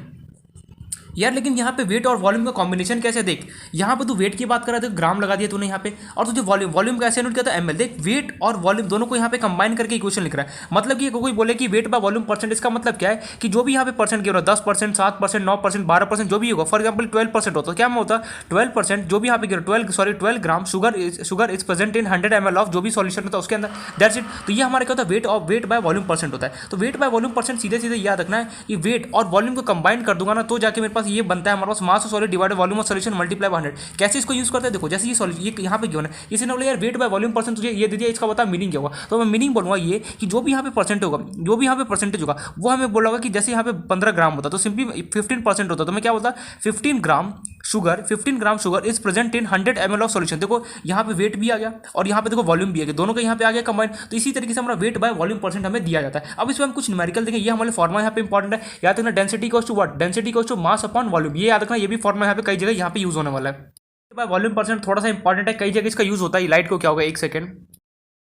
यार लेकिन यहाँ पे वेट और वॉल्यूम का कॉम्बिनेशन कैसे, देख यहाँ पे तू वेट की बात कर रहा था, ग्राम लगा दिया तूने यहाँ पे, और तुझे वॉल्यूम कैसे नोट किया था, ml। देख वेट और वॉल्यूम दोनों को यहाँ पे कंबाइन करके इक्वेशन लिख रहा है। मतलब कि कोई बोले कि वेट बाय वॉल्यूम परसेंट, इसका मतलब क्या है कि जो भी यहाँ पे परसेंट गिर रहा है, 10%, 7%, 9%, 12%, जो भी होगा, फॉर एग्जाम्पल 12% होता है, क्या होता है 12%, जो भी यहाँ पे गिर 12 gram sugar is present in 100 ml of जो भी सॉल्यूशन होता है उसके अंदर, दैट्स इट। तो ये हमारे क्या होता है, वेट बाय वॉल्यूम परसेंट होता है। तो वेट बाय वॉल्यूम परसेंट सीधे सीधे याद रखना है कि वेट और वॉल्यूम को कंबाइन कर दूंगा ना, तो जाके मेरे पास ये बनता है हमारे पास mass of solid divided volume of solution multiply by 100। कैसे इसको यूज करते हैं, देखो जैसे ये यहाँ पे गिवन है, इसी ने बोला यार वेट बाय वॉल्यूम परसेंट तुझे ये दे दिया, इसका बता मीनिंग क्या होगा। तो मैं मीनिंग बोलूँगा ये कि जो भी यहाँ पे परसेंट होगा, जो भी यहाँ पे परसेंटेज होगा, वो हमें बोला होगा कि जैसे यहाँ पे 15 ग्राम होता तो सिंपली 15% होता, तो मैं क्या बोलता 15 gram sugar 15 gram sugar is present in 100 ml of solution. देखो यहाँ पे वेट भी आ गया और यहाँ पे देखो वॉल्यूम भी आ गया, दोनों का यहाँ पे आ गया कंबाइन। तो इसी तरीके से हमारा वेट बाय वॉल्यूम परसेंट हमें दिया जाता है। अब इसमें हम कुछ न्यूमेरिकल देखें, ये हमारे फॉर्मुला यहाँ पे इंपॉर्टेंट है, याद रखना density equals to what, density equals to mass upon volume, ये याद रखना, ये भी फॉर्मुला यहाँ पे कई जगह यहाँ पे यूज होने वाला है। बाय वॉल्यूम परसेंट थोड़ा सा इंपॉर्टेंट है, कई जगह इसका यूज होता है। लाइट को क्या होगा, एक second,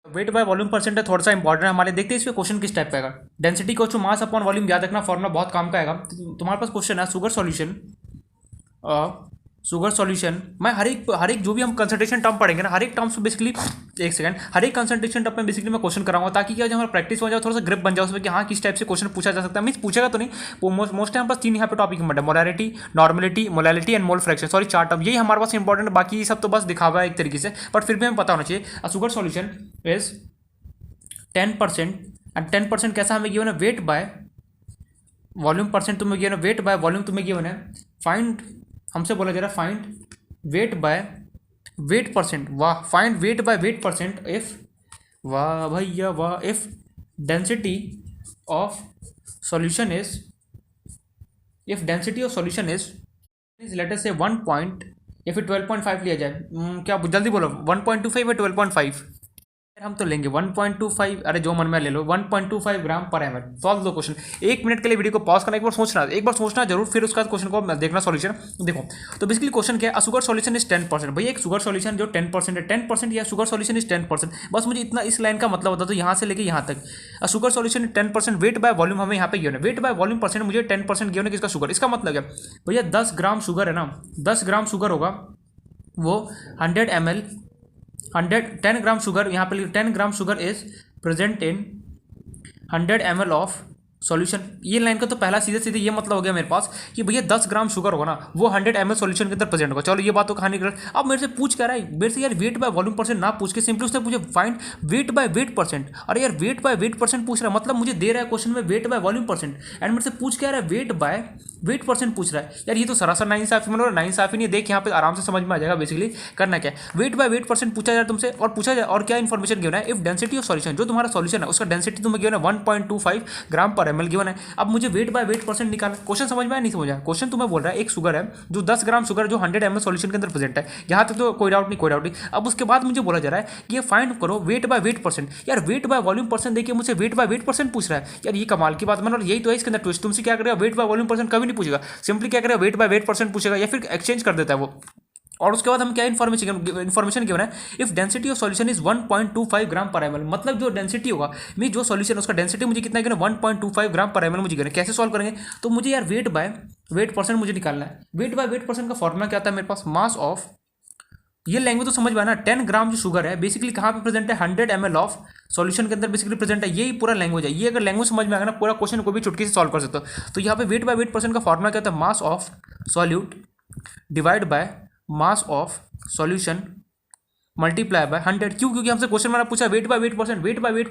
wait by volume percent है, थोड़ा सा इंपॉर्टेंट है हमारे। देखते हैं इसमें क्वेश्चन किस टाइप का आएगा। Density equals to mass upon volume, याद रखना फॉर्मुला बहुत काम का आएगा। तुम्हारे पास क्वेश्चन है शुगर सॉल्यूशन मैं हर एक जो भी हम कंसंट्रेशन टर्म पढ़ेंगे ना, हर एक टर्म्स बेसिकली, एक सेकंड, हर एक कंसंट्रेशन टर्म में बेसिकली मैं क्वेश्चन कराऊंगा, ताकि क्या जो हमारा प्रैक्टिस हो जाए, थोड़ा सा ग्रिप बन जाए उसमें कि हाँ किस टाइप से क्वेश्चन पूछा जा सकता है। मीन्स पूछेगा तो नहीं, वो मोस्ट टाइम पास 3 यहाँ पे टॉपिक में molarity, normality, molality and mole fraction, sorry 4 term, यही हमारे पास इंपॉर्टेंट है। बाकी ये सब तो बस दिखावा है एक तरीके से, बट फिर भी हमें पता होना चाहिए। शुगर सॉल्यूशन इज 10% एंड 10% कैसा हमें गिवन है, वेट बाय वॉल्यूम परसेंट तुम्हें गिवन है, वेट बाय वॉल्यूम तुम्हें गिवन है। फाइंड, हमसे बोला जा रहा है find weight by weight percent, वाह, find weight by weight percent if, वाह भैया वाह, if density of solution is, if density of solution is लेटर से 1 पॉइंट, या फिर 12.5 लिया जाए, क्या जल्दी बोलो, 1.25 या 12.5, हम तो लेंगे 1.25, अरे जो मन में ले लो, 1.25 ग्राम पर एमएल। सॉल्व दो क्वेश्चन, 1 मिनट के लिए वीडियो को पॉज करना, एक बार सोचना जरूर, फिर उसका क्वेश्चन को देखना सॉल्यूशन। देखो तो बेसिकली क्वेश्चन क्या है, शुगर सॉल्यूशन इज 10%, भैया एक शुगर सॉल्यूशन जो 10% है, 10% या शुगर सॉल्यूशन इज 10%, बस मुझे इतना इस लाइन का मतलब होता है। तो यहाँ से लेके यहाँ तक sugar solution is 10%, wait by volume हमें यहाँ पे गिवन है, वेट बाय वॉल्यूम परसेंट मुझे 10% गिवन है किसका, शुगर। इसका मतलब क्या भैया, 10 ग्राम शुगर है ना, 10 ग्राम शुगर होगा, वो 100 ml 10 ग्राम शुगर, यहाँ पे 10 gram sugar is present in 100 ml of solution. ये लाइन का तो पहला सीधे सीधे ये मतलब हो गया मेरे पास कि भैया 10 ग्राम शुगर होगा ना, वो 100 ml सॉल्यूशन के अंदर प्रेजेंट होगा। चलो ये बात तो कहानी कर, अब मेरे से पूछ क्या रहा है, मेरे से यार वेट बाय वॉल्यूम परसेंट ना पूछ के सिंपली उसने मुझे find weight by weight percent. अरे यार वेट बाय वेट परसेंट पूछ रहा है, मतलब मुझे दे रहा है क्वेश्चन में wait by volume percent, and मेरे से पूछ क्या रहा है, वेट बाय वेट परसेंट पूछ रहा है। यार ये तो सरासर नाइंसाफी, मतलब नाइंसाफी नहीं, देख यहाँ पे आराम से समझ में आ जाएगा बेसिकली करना क्या है। वेट बाय वेट परसेंट पूछा जाए तुमसे, और पूछा जाए और क्या इन्फॉर्मेशन गिवन है, इफ डेंसिटी ऑफ सॉल्यूशन, जो तुम्हारा सॉल्यूशन है उसका डेंसिटी तुम्हें गिवन है 1.25 ग्राम पर एमएल गिवन है। अब मुझे वेट बाय वेट परसेंट निकालना, क्वेश्चन समझ में आया नहीं समझ आया। क्वेश्चन तुम्हें बोल रहा है एक शुगर है जो 10 ग्राम शुगर जो 100 ml सॉल्यूशन के अंदर प्रेजेंट है, यहाँ तक तो कोई डाउट नहीं। अब उसके बाद मुझे बोला जा रहा है कि ये फाइंड करो वेट बाय वेट परसेंट। यार वेट बाय वॉल्यूम परसेंट देखिए मुझे वेट बाय वेट परसेंट पूछ रहा है, यार ये कमाल की बात, मतलब यही तो है इसके अंदर ट्विस्ट। तुमसे क्या करेगा, वेट बाय वॉल्यूम परसेंट कभी नहीं पूछेगा, सिंपली क्या करेगा, वेट बाय वेट परसेंट पूछेगा, या फिर एक्सचेंज कर देता है वो। और उसके बाद हम क्या इन्फॉर्मेशन गिवन है, if density of solution is 1.25 ग्राम पर एमएल, मतलब जो डेंसिटी होगा मैं जो सॉल्यूशन उसका डेंसिटी मुझे कितना गिवन, 1.25 ग्राम पर एमएल मुझे गिवन। कैसे सॉल्व करेंगे, तो मुझे यार वेट बाय वेट परसेंट मुझे निकालना है। वेट बाय वेट परसेंट का फॉर्मूला क्या आता है मेरे पास, मास ऑफ, ये लैंग्वेज तो समझ में आना, 10 ग्राम जो शुगर है बेसिकली कहाँ पे प्रेजेंट है, 100 ml ऑफ सॉल्यूशन के अंदर बेसिकली प्रेजेंट है। यही पूरा लैंग्वेज है, ये अगर लैंग्वेज समझ में आएगा ना, पूरा क्वेश्चन को भी चुटकी से सॉल्व कर सकते हो। तो यहाँ पे वेट बाय वेट परसेंट का फॉर्मूला क्या होता है, मास of solute divide by mass of solution multiply by 100। क्यों, क्योंकि हमसे क्वेश्चन मैंने पूछा वेट बाय वेट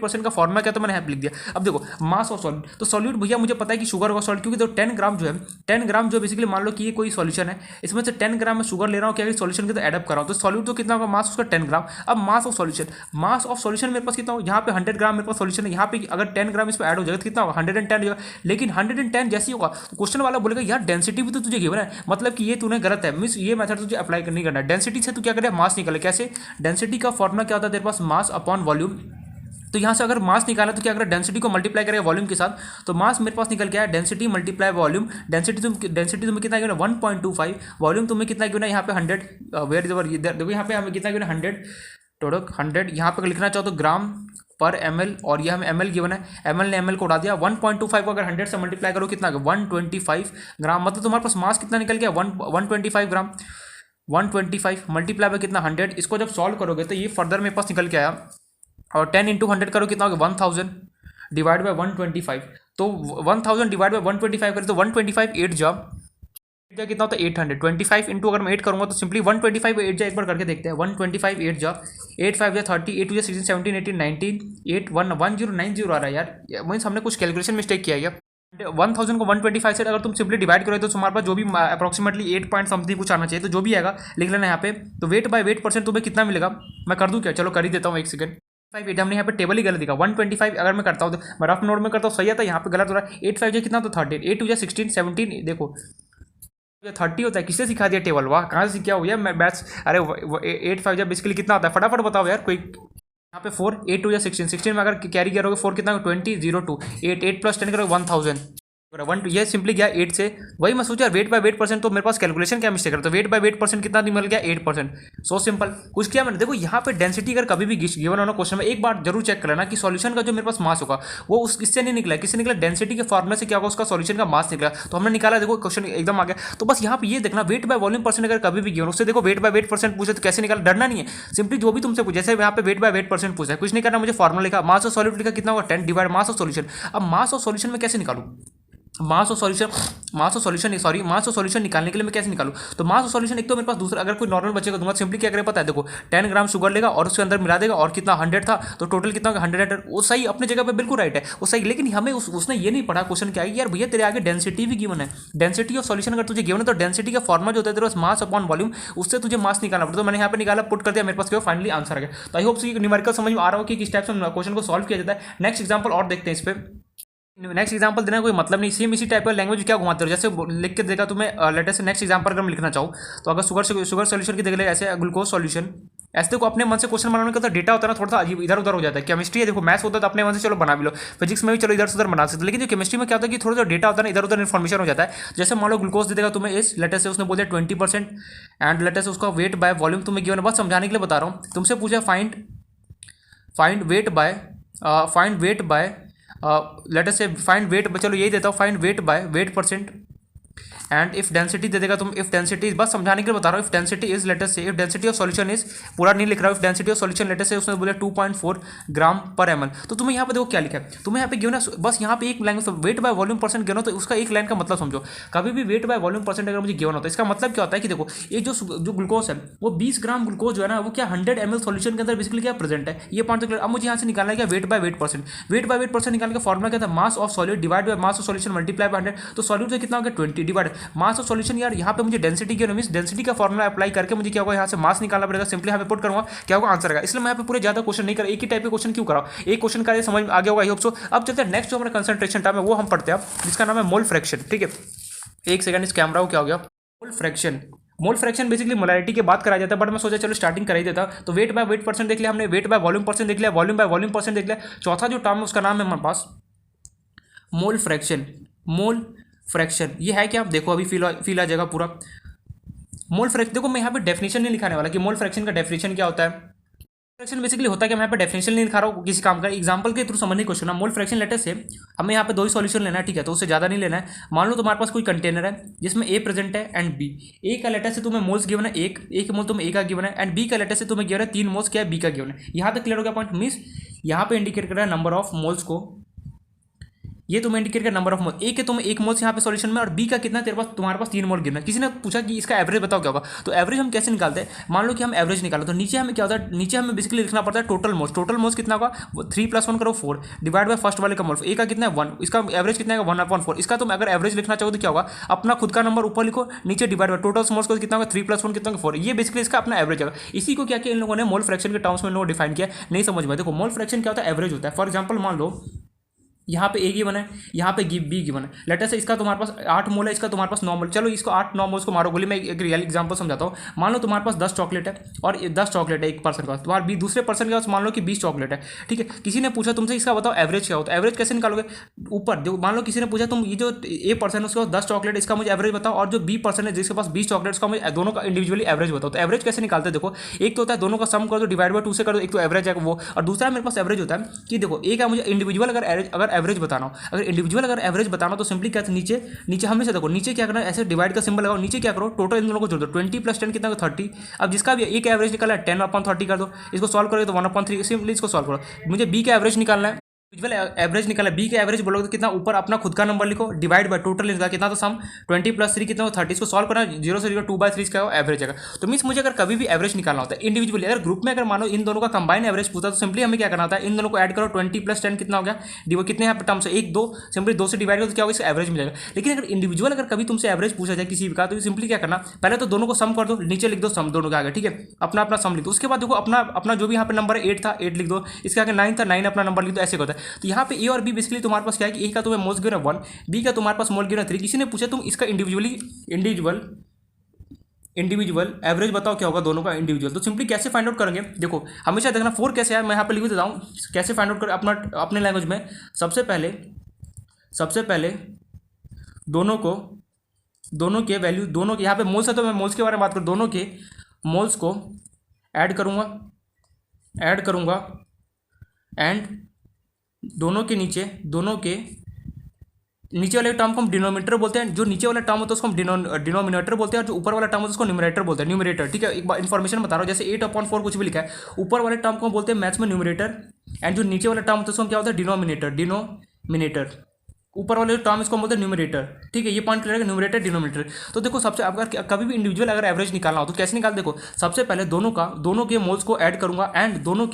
परसेंट का फॉर्मुला क्या, तो मैंने यहाँ लिख दिया। अब देखो मास ऑफ सॉल्यूट, तो सॉल्यूट भैया मुझे पता है कि शुगर होगा सॉल्यूट, क्योंकि तो 10 ग्राम जो है, 10 ग्राम जो बेसिकली मान लो कि ये कोई सॉल्यूशन है, इसमें से 10 ग्राम में शुगर ले रहा हूँ, क्या सॉल्यूशन के तो एडअप कर रहा हूँ, तो सॉल्यूट तो कितना होगा, मास उसका 10 ग्राम। अब मास ऑफ सॉल्यूशन मेरे पास कितना हो, यहाँ पे 100 ग्राम मेरे पास सॉल्यूशन है, यहाँ पे अगर 10 ग्राम इस पर ऐड हो जाएगा तो कितना होगा, 110 हो जाएगा। लेकिन 110 जैसे ही होगा तो क्वेश्चन वाला बोलेगा यार डेंसिटी भी तो तुझे गिवन है, मतलब कि ये तूने गलत है, मीन्स ये मेथड तुझे अप्लाई नहीं करना है। डेंसिटी से तू क्या करे, मास निकाले। कैसे, डेंसिटी का फॉर्मूला क्या होता है तेरे पास, मास अपॉन वॉल्यूम। तो यहाँ से अगर मास निकाला तो क्या करें, डेंसिटी को मल्टीप्लाई करेगा वॉल्यूम के साथ, तो मास मेरे पास निकल गया है डेंसिटी मल्टीप्लाई वॉल्यूम। डेंसिटी तुम्हें कितना गिवन है, 1.25, वॉल्यूम तुम्हें कितना गिवन है, यहाँ पे 100, वेयर देखो यहाँ पे हमें कितना गिवन है, 100 टोटल 100, यहाँ पे लिखना चाहो तो ग्राम पर ml, और ये हमें ml गिवन है, ml ने ml को उड़ा दिया। 1.25 को अगर 100 से मल्टीप्लाई करो कितना, 125 ग्राम, मतलब तुम्हारे पास मास कितना निकल गया, 125 ग्राम। 125 मल्टीप्लाई बाय कितना, 100। इसको जब सॉल्व करोगे तो ये फर्दर मेरे पास निकल के आया, और 10 इंटू 100 करो कितना होगा, 1000 डिवाइड बाय 125। तो 1000 डिवाइड बाय 125 करें तो 125 8 जा कितना होता है, 800। 25 इंटू अगर मैं 8 करूँगा तो सिंपली 125 8 जा, एक बार करके देखते हैं। 125 8 जा, 8 5 जा 30, 8 2 जा 16 17 18 19 8 1 1090 आ रहा है यार, मीन्स हमने कुछ कैलकुलेशन मिस्टेक किया है। 1000 को 125 से अगर तुम सिंपली डिवाइड करोगे तो तुम्हारे पास जो भी अप्रोक्सीमेटली 8 पॉइंट समथिंग कुछ आना चाहिए, तो जो भी आएगा लिख लेना यहाँ पे। तो वेट बाय वेट परसेंट तुम्हें कितना मिलेगा, मैं कर दूँ क्या, चलो कर ही देता हूँ, एक सेकंड। 5 हमने यहाँ पे टेबल ही गलत दिखा, 125 अगर मैं करता हूँ तो मैं रफ नोट में करता हूँ, सही आता है, यहाँ पे गलत हो रहा है। 8 5 कितना, तो 13, 8 2 16 17, देखो 30 होता है, किसने सिखा दिया टेबल? वाह, कहाँ से सीखा हो यार मैं मैथ्स? अरे 8 5 जब बेसिकली कितना होता है, फटाफट बताओ यार कोई। यहाँ पे 4 8 2 या 16 16 में अगर कैरी करोगे 4 कितना 20 0 2 8 8 प्लस 10 करोगे 1000 वन। ये सिंपली गया 8 से। वही मैं सोचा वेट बाय वेट परसेंट, तो मेरे पास कैलकुलेशन क्या मिस्टेक है, तो वेट बाय वेट परसेंट कितना मिल गया 8%। So simple. कुछ किया मैंने, देखो यहाँ पे डेंसिटी अगर कभी भी गिवन हो ना क्वेश्चन में, एक बार जरूर चेक कर लेना कि सॉल्यूशन का जो मेरे पास मास होगा वो उस किससे नहीं निकला, किससे निकला, डेंसिटी के फॉर्मूले से क्या होगा, उसका सॉल्यूशन का मास निकला। तो हमने निकाला, देखो क्वेश्चन एकदम आ गया। तो बस यहाँ पे ये देखना वेट बाय वॉल्यूम परसेंट अगर कभी भी गिवन, उससे देखो वेट बाय वेट परसेंट पूछे तो कैसे निकाला, डरना नहीं है। सिंपली जो भी तुमसे पूछे, जैसे यहाँ पे वेट बाय वेट परसेंट पूछा है, कुछ नहीं करना, मुझे फॉर्मूला लिखा, मास ऑफ सॉल्यूट लिखा, कितना होगा 10 डिवाइड मास ऑफ सॉल्यूशन। अब मास ऑफ सॉल्यूशन में कैसे निकालूं, मास ऑफ सॉल्यूशन निकालने के लिए मैं कैसे निकालूं? तो मास ऑफ सॉल्यूशन एक तो मेरे पास दूसरा, अगर कोई नॉर्मल बच्चे को दूंगा, सिंपली क्या करें पता है, देखो 10 ग्राम शुगर लेगा और उसके अंदर मिला देगा, और कितना 100 था, तो टोटल कितना होगा 100। वो सही अपने जगह पे बिल्कुल राइट है, वो सही। लेकिन हमें उसने ये नहीं पढ़ा क्वेश्चन क्या है यार, भैया तेरे आगे डेंसिटी भी गिवन है, डेंसिटी ऑफ सॉल्यूशन अगर तुझे गिवन है तो डेंसिटी का फॉर्मुला जो होता है तेरे पास मास अपॉन वॉल्यूम, उससे तुझे मास निकालना पड़ता है। तो मैंने यहाँ पे निकाला, पुट कर दिया, मेरे पास क्या फाइनली आंसर आ गया। तो आई होप सो न्यूमेरिकल समझ में आ रहा हो कि किस टाइप से क्वेश्चन को सॉल्व किया जाता है। नेक्स्ट एग्जाम्पल और देखते हैं इस पे। नेक्स्ट एग्जांपल देने का कोई मतलब नहीं, सेम इसी टाइप का लैंग्वेज क्या घुमाते हो, जैसे लिख के देगा तुम्हें लेटेस्ट नेक्स्ट एग्जांपल अगर मैं लिखना चाहूँ तो अगर शुगर सॉल्यूशन की देख ले, ऐसे ग्लूकोज सॉल्यूशन, ऐसे देखो अपने मन से क्वेश्चन बनाने का तो डेटा होता है ना, थोड़ा सा अजीब इधर उधर हो जाता है। केमिस्ट्री है देखो, मैथ्स होता है तो अपने मन से चलो बना भी लो, फिजिक्स में भी चलो इधर से उधर बना सकते, लेकिन जो केमिस्ट्री में क्या होता है कि थोड़ा सा डेटा होता है ना, इधर उधर इन्फॉर्मेशन हो जाता है। जैसे मान लो ग्लूकोज दे देगा तुम्हें इस लेटेस्ट से, उसने बोल दिया 20% एंड लेटेस्ट उसका वेट बाय वॉल्यूम तुम्हें गिवन है, बस समझाने के लिए बता रहा हूँ। तुमसे पूछा find weight by let us say find weight, चलो यही देता हूँ, find weight by weight percent and if density दे देगा तुम, इफ डेंसिटी, बस समझाने के लिए बता रहा हूँ, इफ डेंसिटी इज लेटेस्ट से, if density of solution is, पूरा नहीं लिख रहा हूँ, if density of solution latest से उसने बोला 2.4 ग्राम पर ml। तो तुम्हें यहाँ पे देखो क्या लिखा है, तुम्हें यहाँ पे गिवन है, बस यहाँ पे एक line wait by volume percent given हो, तो उसका एक लाइन का मतलब समझो। कभी भी वेट बाय वॉल्यूम परसेंट अगर मुझे गिवन होता है, इसका मतलब क्या होता है कि देखो ये जो ग्लूकोज है वो 20 ग्राम ग्लूकोज जो है ना, वो क्या 100 ml सॉल्यूशन के अंदर बेसिकली क्या प्रेजेंट है, ये पॉइंट। अब मुझे यहाँ से निकालना है क्या, wait by weight percent. Wait by weight percent निकालने का फॉर्मुला क्या था, मास of solute divide by mass of solution multiply by 100। तो सॉल्यूट से कितना हो गया 20 डिवाइड मास ऑफ सॉल्यूशन। यार यहाँ पे मुझे डेंसिटी की मींस डेंसिटी का फॉर्मुला अप्लाई करके मुझे क्या होगा, यहाँ से मास निकालना पड़ेगा। सिंपली यहाँ पे पुट करूंगा, क्या होगा आंसर आएगा। इसलिए मैं यहाँ पे पूरे ज्यादा क्वेश्चन नहीं कर, एक ही टाइप के क्वेश्चन क्यों कराऊं, एक क्वेश्चन का समझ में आ गया होगा आई होप सो। अब चलते हैं नेक्स्ट जो हमारा कंसंट्रेशन टर्म है वो हम पढ़ते हैं अब, जिसका नाम है मोल फ्रैक्शन। ठीक है, एक सेकंड, इस कैमरा को क्या हो गया, मोल फ्रैक्शन बेसिकली मोलैरिटी के बात कराया जाता है, बट मैं सोचा चलो स्टार्टिंग करा ही देता। तो वेट बाय वेट परसेंट देख लिया हमने, वेट बाय वॉल्यूम परसेंट देख लिया, वॉल्यूम बाय वॉल्यूम परसेंट देख लिया। चौथा जो टर्म है उसका नाम है हमारे पास मोल फ्रैक्शन। ये है क्या, आप देखो अभी फील आ जाएगा पूरा। मोल फ्रैक्शन देखो, मैं यहाँ पे डेफिनेशन नहीं लिखाने वाला कि मोल फ्रैक्शन का डेफिनेशन क्या होता है। फ्रैक्शन बेसिकली होता है कि मैं यहाँ पे डेफिनेशन नहीं लिखा रहा हूँ किसी काम का, एग्जांपल के थ्रू समझने की कोशिश करना। मोल फ्रैक्शन लेटर से हमें यहाँ पे 2 ही सॉल्यूशन लेना है, ठीक है, तो उससे ज़्यादा नहीं लेना है। मान लो तुम्हारे पास कोई कंटेनर है जिसमें ए प्रेजेंट है एंड बी। ए का लेटर से तुम्हें मोल्स गिवन है, एक मोल तुम्हें ए का गिवन है, एंड बी का लेटर से तुम्हें गिवन है 3 मोल्स क्या है बी का गिवन है। यहाँ तक क्लियर हो गया पॉइंट, मीन्स यहाँ पे इंडिकेट कर रहा है नंबर ऑफ मोल्स को, ये तुम्हें इंडिकेट कर नंबर ऑफ मोल। ए के तुम्हें 1 मोल्स यहाँ पे सॉल्यूशन में, और बी का कितना तेरे पास, तुम्हारे पास 3 मोल गिरना। किसी ने पूछा कि इसका एवरेज बताओ क्या होगा, तो एवरेज हम कैसे निकालते हैं, मान लो कि हम एवरेज निकालो तो नीचे हमें क्या होता है, नीचे हमें बेसिकली लिखना पड़ता है टोटल मोल्स कितना होगा, 3 + 1 करो 4 डिवाइड बाय फर्स्ट वाले का मोल। ए का कितना है 1, इसका एवरेज कितना है 1/4। इसका तुम अगर एवरेज लिखना चाहो तो क्या होगा, अपना खुद का नंबर ऊपर लिखो, नीचे डिवाइड बाय टोटल मोल्स को कितना होगा 3 + 1 कितना होगा 4। ये बेसिकली इसका अपना एवरेज है। इसी को क्या किया इन लोगों ने मोल फ्रैक्शन के टर्म्स में इन लोगों ने डिफाइन किया। नहीं समझ में, देखो मोल फ्रैक्शन क्या होता है, एवरेज होता है। फॉर एग्जाम्पल मान लो यहाँ पे ए गिवन है, यहाँ पे बी गिवन है। लेटर से इसका तुम्हारे पास 8 मोल है, इसका तुम्हारे पास 9 मोल। चलो इसको 8-9 मोल्स को मारो गोली। मैं एक रियल एग्जांपल समझाता हूँ। मान लो तुम्हारे पास 10 चॉकलेट है और 10 चॉकलेट है एक पर्सन के पास, तुम्हारे दूसरे पर्सन के पास मान लो कि 20 चॉकलेट है। ठीक है, किसी ने पूछा तुमसे इसका बताओ एवरेज क्या होता है, एवरेज कैसे निकालोगे, ऊपर देखो। मान लो किसी ने पूछा तुम ये जो ए पर्सन है उसके पास 10 चॉकलेट, इसका मुझे एवरेज बताओ, और जो बी पर्सन है जिसके पास 20 चॉकलेट, उसका मुझे दोनों का इंडिविजुअली एवरेज बताओ। तो एवरेज कैसे निकालते हैं, देखो एक तो होता है दोनों का सम कर दो डिवाइड बाय 2 से कर दो, एक तो एवरेज है वो। और दूसरा मेरे पास एवरेज होता है कि देखो ए का मुझे इंडिविजुअल अगर एवरेज बताना हो, अगर इंडिविजुअल अगर एवरेज बताना तो सिंपली क्या, नीचे हमेशा देखो नीचे क्या करना है, ऐसे डिवाइड का सिंबल लगाओ, नीचे क्या करो टोटल इन दोनों को जोड़ दो, 20 + 10 कितना 30। अब जिसका भी एक एवरेज निकाला है 10/30 कर दो, इसको सॉल्व करोगे तो 1/3, सिंपली इसको सॉल्व करो। मुझे बी का एवरेज निकालना है, इंडिविजुअल एवरेज निकाला, बी का एवरेज बोलोगे तो कितना, ऊपर अपना खुद का नंबर लिखो डिवाइड बाय टोटल इसका कितना तो सम 20 + 3 कितना 30। इसको सॉल्व करना 0 से 2/3 इसका एवरेज आएगा। तो मीन्स मुझे अगर कभी भी एवरेज निकालना होता है इंडिविजुअली, अगर ग्रुप में अगर मानो इन दोनों का कंबाइन एवरेज पूछता तो सिंपली हमें क्या करना होता है, इन दोनों को ऐड करो, 20 + 10 कितना हो गया, कितने यहाँ पे टर्म्स है 1 2, सिंपली 2 से डिवाइड करो तो क्या होगा, इसका एवरेज मिलेगा। लेकिन अगर इंडिविजुअल अगर कभी तुमसे एवरेज पूछा जाए किसी का, तो सिंपली क्या करना, पहले तो दोनों को सम कर दो, नीचे लिख दो सम दोनों के आगे, ठीक है, अपना सम लिख दो। उसके बाद देखो अपना जो भी यहाँ पे नंबर है 8 था 8 लिख दो, इसके आगे 9 था 9 अपना नंबर लिख दो। ऐसे होता है तो यहाँ पे ए और बी बेसिकली तुम्हारे पास क्या है कि ए का तुम्हें मोल्स गिवन है 1, बी का तुम्हारे पास मोल गिवन है 3। किसी ने पूछा तुम इसका इंडिविजुअल एवरेज बताओ क्या होगा दोनों का इंडिविजुअल। तो सिंपली कैसे फाइंड आउट करेंगे, देखो हमेशा देखना 4 कैसे है, मैं यहाँ पे लिख देता हूँ कैसे फाइंड आउट करें अपने लैंग्वेज में। सबसे पहले दोनों के वैल्यू, दोनों के यहाँ पे मोल्स है तो मैं मोल्स के बारे में बात करूँ, दोनों के मोल्स को ऐड करूँगा एंड दोनों के नीचे वाले टर्म को हम डिनोमिनेटर बोलते हैं, जो नीचे वाला टर्म होता है उसको हम डिनोमिनेटर बोलते हैं, और जो ऊपर वाला टर्म होता है उसको न्यूमरेटर बोलते हैं, न्यूमरेटर। ठीक है, एक बार इन्फॉर्मेशन बता रहा हूँ, जैसे 8/4 कुछ भी लिखा है, ऊपर वाले टर्म को हम बोलते हैं मैथ्स में न्यूमरेटर, एंड जो नीचे वाला टर्म होता है उसको हम क्या होता है डिनोमिनेटर। ऊपर वाले टर्म इसको बोलते हैं न्यूमरेटर। ठीक है, ये पॉइंट क्लियर है, न्यूमरेटर डिनोमिनेटर। तो देखो सबसे अगर कभी भी इंडिविजुअल अगर एवरेज निकालना हो तो कैसे निकाल, देखो सबसे पहले दोनों के मोल्स को ऐड करूंगा एंड दोनों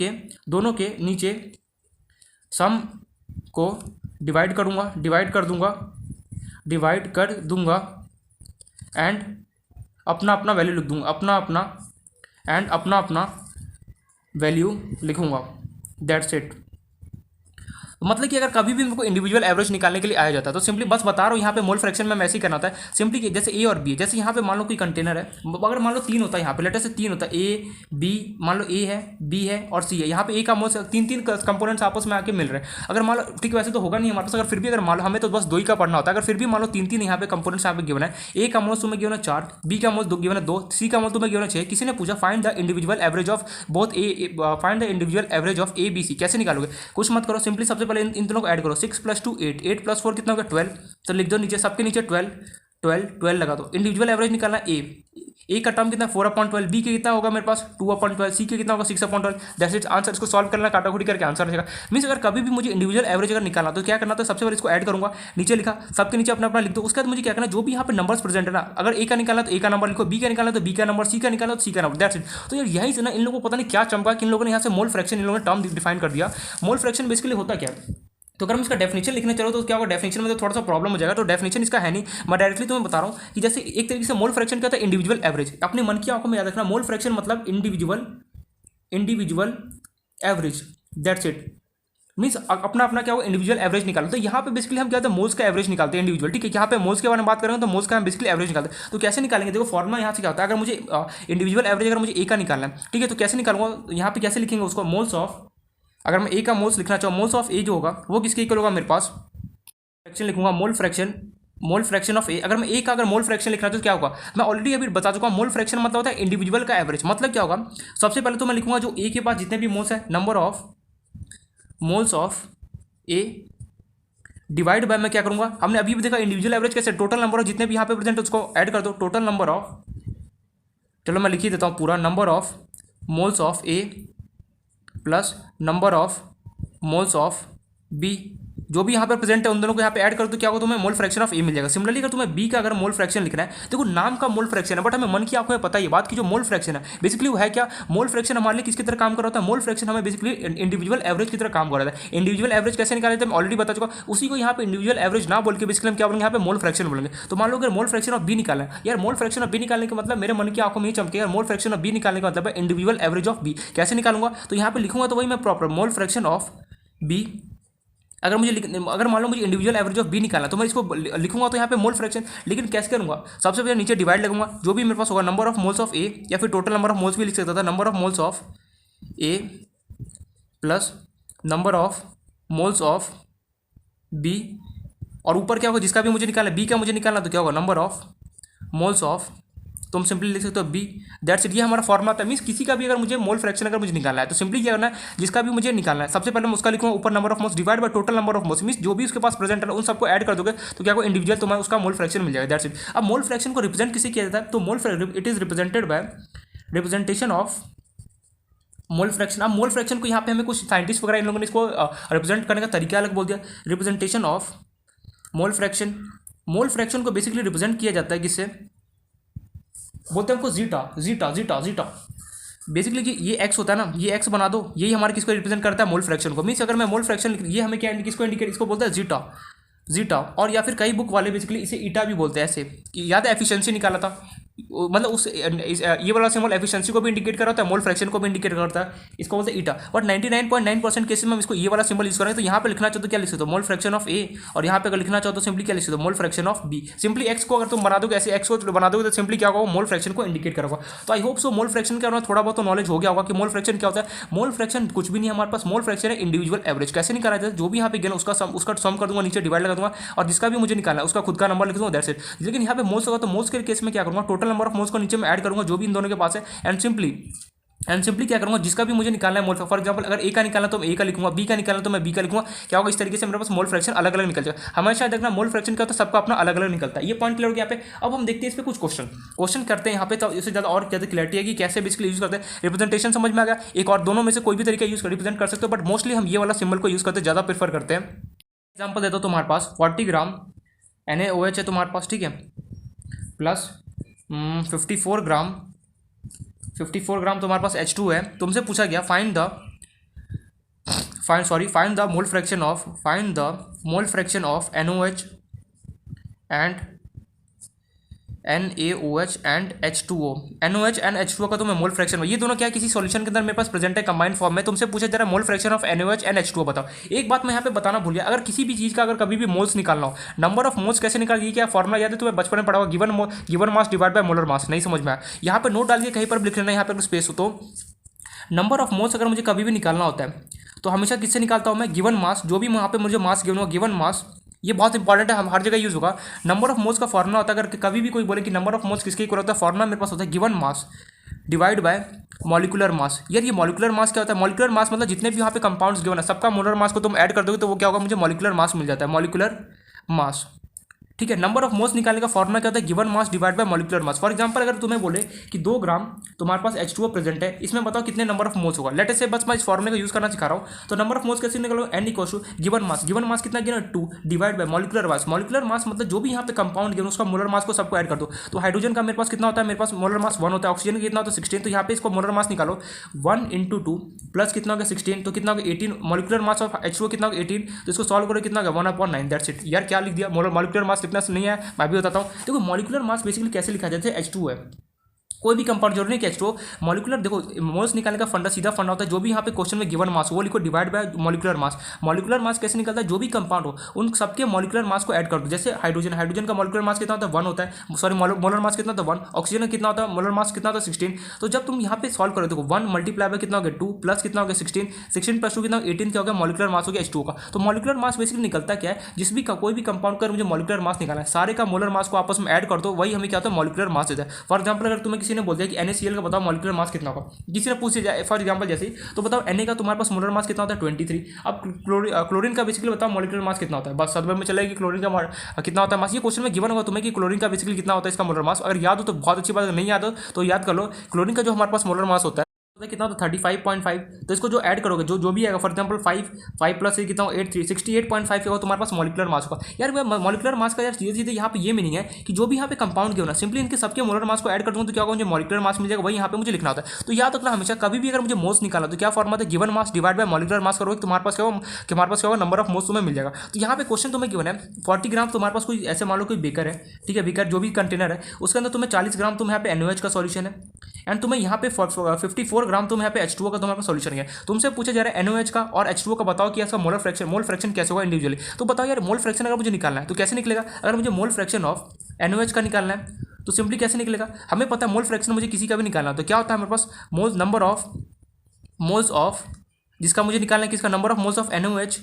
के नीचे सम को डिवाइड कर दूंगा एंड अपना वैल्यू लिख दूंगा, अपना वैल्यू लिखूंगा, दैट्स इट। मतलब कि अगर कभी भी मेरे को इंडिविजुअल एवरेज निकालने के लिए आया जाता है तो सिंपली बस बता रहा हूँ यहाँ पे मोल फ्रैक्शन में ऐसे ही करना होता है सिंपली कि जैसे ए और बी, जैसे यहाँ पे मान लो कोई कंटेनर है, अगर मान लो 3 होता है यहाँ पे, लेटर से 3 होता है, ए बी, मान लो ए है, बी है और सी है, यहाँ पे ए का मोल 3 कंपोनेंट्स आपस में आके मिल रहे हैं। अगर मान लो, ठीक वैसे तो होगा नहीं हमारे पास, अगर फिर भी अगर मान लो हमें तो बस 2 ही का पढ़ना होता है, अगर फिर भी मान लो 3 यहाँ पे कंपोनेंट्स यहाँ पे गिवन है, ए का मोल तुम्हें गिवन है 4, बी का मोल गिवन है 2, सी का मोल तुम्हें गिवन है 6। किसी ने पूछा find the individual average of both A B C, कैसे निकालोगे, कुछ मत करो, सिंपली सबसे पहले इन दोनों को ऐड करो, 6 + 2 8, 8 + 4 कितना होगा 12, तो लिख दो नीचे, सबके नीचे 12 लगा दो। इंडिविजुअल एवरेज निकालना ए का टर्म कितना 4/12, बी के कितना होगा मेरे पास 2/12, सी के कितना होगा 6/12, दैट्स इट आंसर। इसको सॉल्व करना काटाकुटी करके आंसर रहेगा। मीन्स अगर कभी भी मुझे इंडिविजुअल एवरेज अगर निकालना तो क्या करना, तो सबसे पहले इसको ऐड करूंगा, नीचे लिखा, सबके नीचे अपना लिख दो। उसके बाद मुझे क्या करना, जो भी यहाँ पे नंबर्स प्रेजेंट है ना, अगर ए का निकालना तो ए का नंबर लिखो, बी का निकालना तो बी का नंबर, सी का निकालना तो सी का नंबर, दैट्स इट। तो यार यही से ना इन लोगों को पता नहीं क्या चमका कि इन लोगों ने यहाँ से मोल फ्रैक्शन इन लोगों ने टर्म डिफाइन कर दिया। मोल फ्रैक्शन बेसिकली होता क्या है, तो अगर हम इसका डेफिनेशन लिखने चलो तो क्या होगा, डेफिनेशन में तो थोड़ा सा प्रॉब्लम हो जाएगा, तो डेफिनेशन इसका है नहीं, मैं डायरेक्टली तुम्हें बता रहा हूँ कि जैसे एक तरीके से मोल फ्रैक्शन क्या होता है, इंडिविजुअल एवरेज। अपने मन की आंखों में याद रखना, मोल फ्रैक्शन मतलब individual average, that's it. Means अपना क्या होगा, इंडिविजुअल एवरेज निकालो। तो यहाँ पे बेसिकली हम क्या होता है, मोल्स का एवरेज निकालते हैं इंडिविजुअल। ठीक है, यहाँ पे मोल्स के बारे में बात करेंगे तो मोल्स का हम बेसिकली एवरेज निकालते हैं। तो कैसे निकालेंगे, देखो फॉर्मुला यहाँ से क्या होता है, अगर मुझे इंडिविजुअल एवरेज अगर मुझे ए का निकालना है, ठीक है, तो कैसे निकालूंगा, यहाँ पे कैसे लिखेंगे उसको, मोल्स ऑफ, अगर मैं ए का मोल्स लिखना चाहूँ, मोल्स ऑफ ए जो होगा वो किसके इक्वल होगा, मेरे पास फ्रैक्शन लिखूंगा, मोल फ्रैक्शन ऑफ ए। अगर मैं ए का अगर मोल फ्रैक्शन लिखना तो क्या होगा, मैं ऑलरेडी अभी बता चुका हूँ, मोल फ्रैक्शन मतलब होता है इंडिविजुअल का एवरेज। मतलब क्या होगा, सबसे पहले तो मैं लिखूंगा जो ए के पास जितने भी मोल्स है, number of moles of A divide by, मैं क्या करूंगा, हमने अभी भी देखा इंडिविजुअल एवरेज कैसे, टोटल नंबर ऑफ जितने भी यहाँ पे प्रेजेंट है उसको ऐड कर दो, टोटल नंबर ऑफ, चलो मैं लिख ही देता हूँ पूरा, number of moles of A plus number of moles of B, जो भी यहाँ पर प्रेजेंट है उन दोनों को यहाँ पे ऐड कर दो, क्या होगा, तुम्हें मोल फ्रैक्शन ऑफ ए मिल जाएगा। सिमिलरली अगर तुम्हें बी का अगर मोल फ्रैक्शन लिखना है, देखो नाम का मोल फ्रैक्शन है, बट हमें मन की आंखों में पता है ये बात कि जो मोल फ्रैक्शन है बेसिकली वो है क्या, मोल फ्रैक्शन हमारे लिए किसकी तरह काम कर रहा होता है, मोल फ्रैक्शन हमें बेसिकली इंडिविजुअल एवरेज की तरह काम कर रहा है। इंडिविजुअल एवरेज कैसे निकाले थे मैं ऑलरेडी बता चुका, उसी को यहाँ पे इंडिविजुअल एवरेज ना बोल के बेसिकली हम क्या बोलेंगे, यहाँ पे मोल फ्रैक्शन बोलेंगे। तो मान लो अगर मोल फ्रैक्शन ऑफ बी निकाला है, यार मोल फ्रैक्शन ऑफ बी निकालने का मतलब मेरे मन की आंखों में ही चमके, यार मोल फ्रैक्शन ऑफ बी निकालने का मतलब है इंडिविजुअल एवरेज ऑफ बी। कैसे निकालूंगा, तो यहाँ पे लिखूंगा तो वही मैं proper mole fraction of B, अगर मान लो मुझे इंडिविजुअल एवरेज ऑफ बी निकालना तो मैं इसको लिखूंगा तो यहाँ पे मोल फ्रैक्शन, लेकिन कैसे करूंगा, सबसे पहले नीचे डिवाइड लगूंगा, जो भी मेरे पास होगा नंबर ऑफ मोल्स ऑफ ए, या फिर टोटल नंबर ऑफ मोल्स भी लिख सकता था, number of moles of A plus number of moles of B, और ऊपर क्या होगा, जिसका भी मुझे निकालना, बी का मुझे निकालना तो क्या होगा, नंबर ऑफ मोल्स ऑफ, तो हम सिंपली लिख सकते हो बी, दैट्स इट। ये हमारा फॉर्मुला था। मीन्स किसी का भी अगर मुझे मोल फ्रैक्शन अगर मुझे निकालना है तो सिंपली क्या करना है, जिसका भी मुझे निकालना है सबसे पहले मैं उसका लिखूंगा ऊपर number of moles divide by total number of moles, means जो भी उसके पास प्रेजेंट है उन सबको ऐड कर दोगे तो क्या होगा, इंडिविजुअल तुम्हें उसका मोल फ्रैक्शन मिल जाएगा, दैट्स इट। अब मोल फ्रैक्शन को रिप्रेजेंट किसी किया जाता है, तो mole it is represented by representation of mole fraction. अब मोल फ्रैक्शन को यहाँ पे हमें कुछ साइंटिस्ट वगैरह इन लोगों ने इसको रिप्रेजेंट करने का तरीका अलग बोल दिया, representation of mole fraction. Mole fraction को बेसिकली रिप्रेजेंट किया जाता है किससे, बोलते हैं हमको जीटा। बेसिकली ये एक्स होता है ना, ये एक्स बना दो, यही हमारे किसको रिप्रेजेंट करता है, मोल फ्रैक्शन को। मीन्स अगर मैं मोल फ्रैक्शन, ये हमें क्या किसको इंडिकेट, इसको बोलता है जीटा, और या फिर कई बुक वाले बेसिकली इसे ईटा भी बोलते हैं, ऐसे याद है एफिशिएंसी निकाला था, मतलब ये वाला सिंबल एफिशिएंसी को भी इंडिकेट कर रहा होता है, मोल फ्रैक्शन को भी इंडिकेट करता है, इसको बोलते हैं ईटा। बट 99.9% केसेस में हम इसको ये वाला सिंबल यूज करेंगे। तो यहाँ पे लिखना चाहो तो क्या लिख सकते हो, मोल फ्रैक्शन ऑफ ए, और यहाँ पे अगर लिखना चाहो तो सिंपली क्या लिख सकते हो, mole fraction of B. Simply X को अगर तुम बना दोगे ऐसे, एक्स को बना दोगे तो सिंपली क्या होगा, मोल फ्रैक्शन को इंडिकेट करोगा। तो I hope so mole fraction के बारे में थोड़ा बहुत नॉलेज हो गया होगा कि मोल फ्रैक्शन क्या होता है। मोल फ्रैक्शन कुछ भी नहीं है हमारे पास, मोल फ्रैक्शन है इंडिविजुअल एवरेज। कैसे निकाला जाता है, जो भी यहाँ पे गिना उसका सम कर दूंगा, नीचे डिवाइड लगा दूंगा, और जिसका भी मुझे निकालना है उसका खुद का नंबर लिख दूंगा, दैट्स इट। लेकिन यहाँ पे मोल्स होगा तो मोल्स के केस में क्या करूंगा, टोटल नंबर ऑफ मोल्स को नीचे में ऐड करूंगा जो भी इन दोनों के पास है, एंड सिंपली क्या करूंगा, जिसका भी मुझे निकालना है मोल, फॉर एग्जांपल अगर ए का निकालना तो मैं ए का लिखूंगा, बी का निकालना तो मैं बी का लिखूंगा। क्या होगा, इस तरीके से मेरे पास मोल फ्रैक्शन अलग अलग निकल जाएगा। हमेशा देखना मोल फ्रैक्शन क्या होता है, सबका अपना अलग अलग निकलता है। ये पॉइंट क्लियर हो गया यहाँ पे। अब हम देखते हैं इस पर कुछ क्वेश्चन करते हैं यहाँ पे, तो इससे ज़्यादा और ज़्यादा क्लियरिटी है कि कैसे बेसिकली यूज करते हैं। रिप्रेजेंटेशन समझ में आ गया, एक और दोनों में से कोई भी तरीका यूज कर रिप्रेजेंट कर सकते हो, बट मोस्टली हम ये वाला सिंबल को यूज करते हैं, ज़्यादा प्रेफर करते हैं। एग्जाम्पल देता हूँ, तुम्हारे पास 40 ग्राम NaOH है तुम्हारे पास, ठीक है, प्लस 54 ग्राम तुम्हारे पास H2 है। तुमसे पूछा गया find the mole fraction of NaOH and H2O। NaOH and H2O का तुम्हें मोल फ्रैक्शन, ये दोनों क्या है, किसी सॉल्यूशन के अंदर मेरे पास प्रेजेंट है कंबाइंड फॉर्म में। तुमसे पूछा जा रहा है मोल fraction of NaOH and H2O बताओ। एक बात मैं यहाँ पे बताना भूल गया, अगर किसी भी चीज़ का अगर कभी भी मोल्स निकालना हो, नंबर ऑफ मोल्स कैसे निकालिए, क्या फॉर्मुला याद है तुम्हें, बचपन में पढ़ा हुआ, given mass divide by molar mass. नहीं समझ में आया, यहाँ पे नोट डाल के कहीं पर भी लिख लेना, यहाँ पे स्पेस हो तो नंबर ऑफ मोल्स अगर मुझे कभी भी निकालना होता है तो हमेशा किससे निकालता हूँ मैं, गिवन मास, जो भी वहाँ पे मुझे मास गिवन होगा, गिवन मास, ये बहुत इंपॉर्टेंट है, हम हर जगह यूज होगा। नंबर ऑफ मोल्स का फॉर्मुला होता है, अगर कभी भी कोई बोले कि नंबर ऑफ मोल्स किसके इक्वल होता है, फॉर्मुला मेरे पास होता है given mass divide by molecular मास। यार ये मॉलिकुलर मास क्या होता है, मॉलिकुलर मास मतलब जितने भी यहाँ पे कंपाउंड्स गिवन है सबका मोलर मास को तुम ऐड कर दोगे तो वो क्या होगा, मुझे मॉलिकुलर मास मिल जाता है, मॉलिकुलर मास, ठीक है। नंबर ऑफ मोल्स निकालने का फॉर्मुला क्या होता है, given mass divide by molecular mass. For example अगर तुम्हें बोले कि 2 ग्राम तुम्हारे पास H2O प्रेजेंट है, इसमें बताओ कितने नंबर ऑफ मोल्स होगा। लेट अस से बस मैं इस फॉर्मुले का यूज करना सिखा रहा हूँ। तो नंबर ऑफ मोल्स कैसे निकालो, N equals to given mass कितना given 2 divide by molecular mass मतलब जो भी यहाँ पे कंपाउंड गिवन उसका मोलर मास को सबको ऐड कर दो। तो हाइड्रोजन का मेरे पास कितना होता है, मेरे पास मोलर मास 1 होता है, ऑक्सीजन का कितना होता है 16। तो यहाँ पे इसको मोलर मास निकालो, 1 × 2 प्लस कितना होगा 16, तो कितना होगा 18। मॉलिकुलर मास ऑफ H2O कितना होगा 18, तो इसको सॉल्व करो कितना होगा 1/9, दैट्स इट। यार क्या लिख दिया, मॉलिकुलर मास लिखना नहीं है, मैं भी बताता हूँ। देखो मॉलिकुलर मास बेसिकली कैसे लिखा जाता है, H2 है, कोई भी कंपाउंड जरूरी नहीं कि H2O। मॉलिकुलर देखो मोल्स निकालने का फंडा सीधा फंडा होता है, जो भी यहाँ पे क्वेश्चन में गिवन मास वो लिखो divide by molecular mass. Molecular mass कैसे निकलता है, जो भी कंपाउंड हो उन सबके मॉलिकुलर मास को ऐड कर दो। जैसे हाइड्रोजन का मॉलिकुलर मास कितना होता है 1 होता है, सॉरी मोलर मास कितना होता है 1। ऑक्सीजन कितना होता है, मोलर मास कितना होता है 16। तो जब तुम यहाँ पे सॉल्व करो देखो 1 मल्टीप्लाई बाय कितना हो गया 2 प्लस कितना हो गया 16 प्लस 2 कितना 18, क्या हो गया मॉलिकुलर मास हो गया H2O का। तो मॉलिकुलर मास बेसिकली निकलता क्या है, जिस भी कोई भी कंपाउंड का मुझे मॉलिकुलर मास निकालना है, सारे का मोलर मास को आपस में ऐड कर दो, वही हमें क्या होता है मॉलिकुलर मास देता है। फॉर एग्जाम्पल अगर तुम्हें किसी ने बोल दिया कि NaCl का बताओ मॉलिकुलर मास कितना होगा, किसी ने पूछ दिया फॉर एग्जांपल जैसे ही, तो बताओ Na का तुम्हारे पास मोलर मास कितना होता है 23। अब क्लोरीन का बेसिकली बताओ मॉलिकुलर मास कितना होता है, बस सदमे में चलेगा कि क्लोरीन का कितना होता है मास। ये क्वेश्चन में गिवन होगा तुम्हें कि क्लोरीन का बेसिकली कितना होता है इसका मोलर मास। अगर याद हो तो बहुत अच्छी बात है, नहीं याद हो तो याद कर लो। क्लोरीन का जो हमारे पास मोलर मास होता है कितना होता है 35.5। तो इसको जो ऐड करोगे जो भी आएगा, फॉर एग्जांपल 5 प्लस कितना 8 3 68.5 होगा तुम्हारे पास मॉलिकुलर मास होगा। यार मॉलिकुलर मास का यार सीधे यहाँ पे ये मीनिंग है कि जो भी यहाँ पे कंपाउंड गिवन है सिंपली इनके सबके मोलर मास को ऐड कर दूँ तो क्या होगा, मुझे मॉलिकुलर मास मिल जाएगा, वही यहाँ पे मुझे लिखना होता है। तो याद रखना हमेशा कभी भी अगर मुझे मोल्स निकाला तो क्या फॉर्मुला है, given mass divide by molecular मास करोगे तुम्हारे पास क्या होगा नंबर ऑफ मोल्स तुम्हें मिल जाएगा। तो यहाँ पे क्वेश्चन तुम्हें गिवन है 40 ग्राम तुम्हारे पास कोई ऐसे मान लो कोई बेकर है, ठीक है, बेकर जो भी कंटेनर है उसके अंदर तुम्हें 40 ग्राम तुम्हें यहाँ पे NaOH का सॉल्यूशन है, एंड तुम्हें यहाँ पे 54 ग्राम तुम्हें यहाँ पे H2O का तुम्हारे सॉल्यूशन है। तुमसे पूछा जा रहा है NaOH का और H2O का बताओ कि इसका मोल फ्रैक्शन कैसे होगा इंडिविजुअली। तो बताओ यार मोल फ्रैक्शन अगर मुझे निकालना है तो कैसे निकलेगा, अगर मुझे मोल फ्रैक्शन ऑफ NaOH का निकालना है तो सिंपली कैसे निकलेगा, हमें पता है मोल फ्रैक्शन मुझे किसी का भी निकालना है तो क्या होता है मेरे पास नंबर ऑफ जिसका मुझे निकालना है किसका, number of moles of NaOH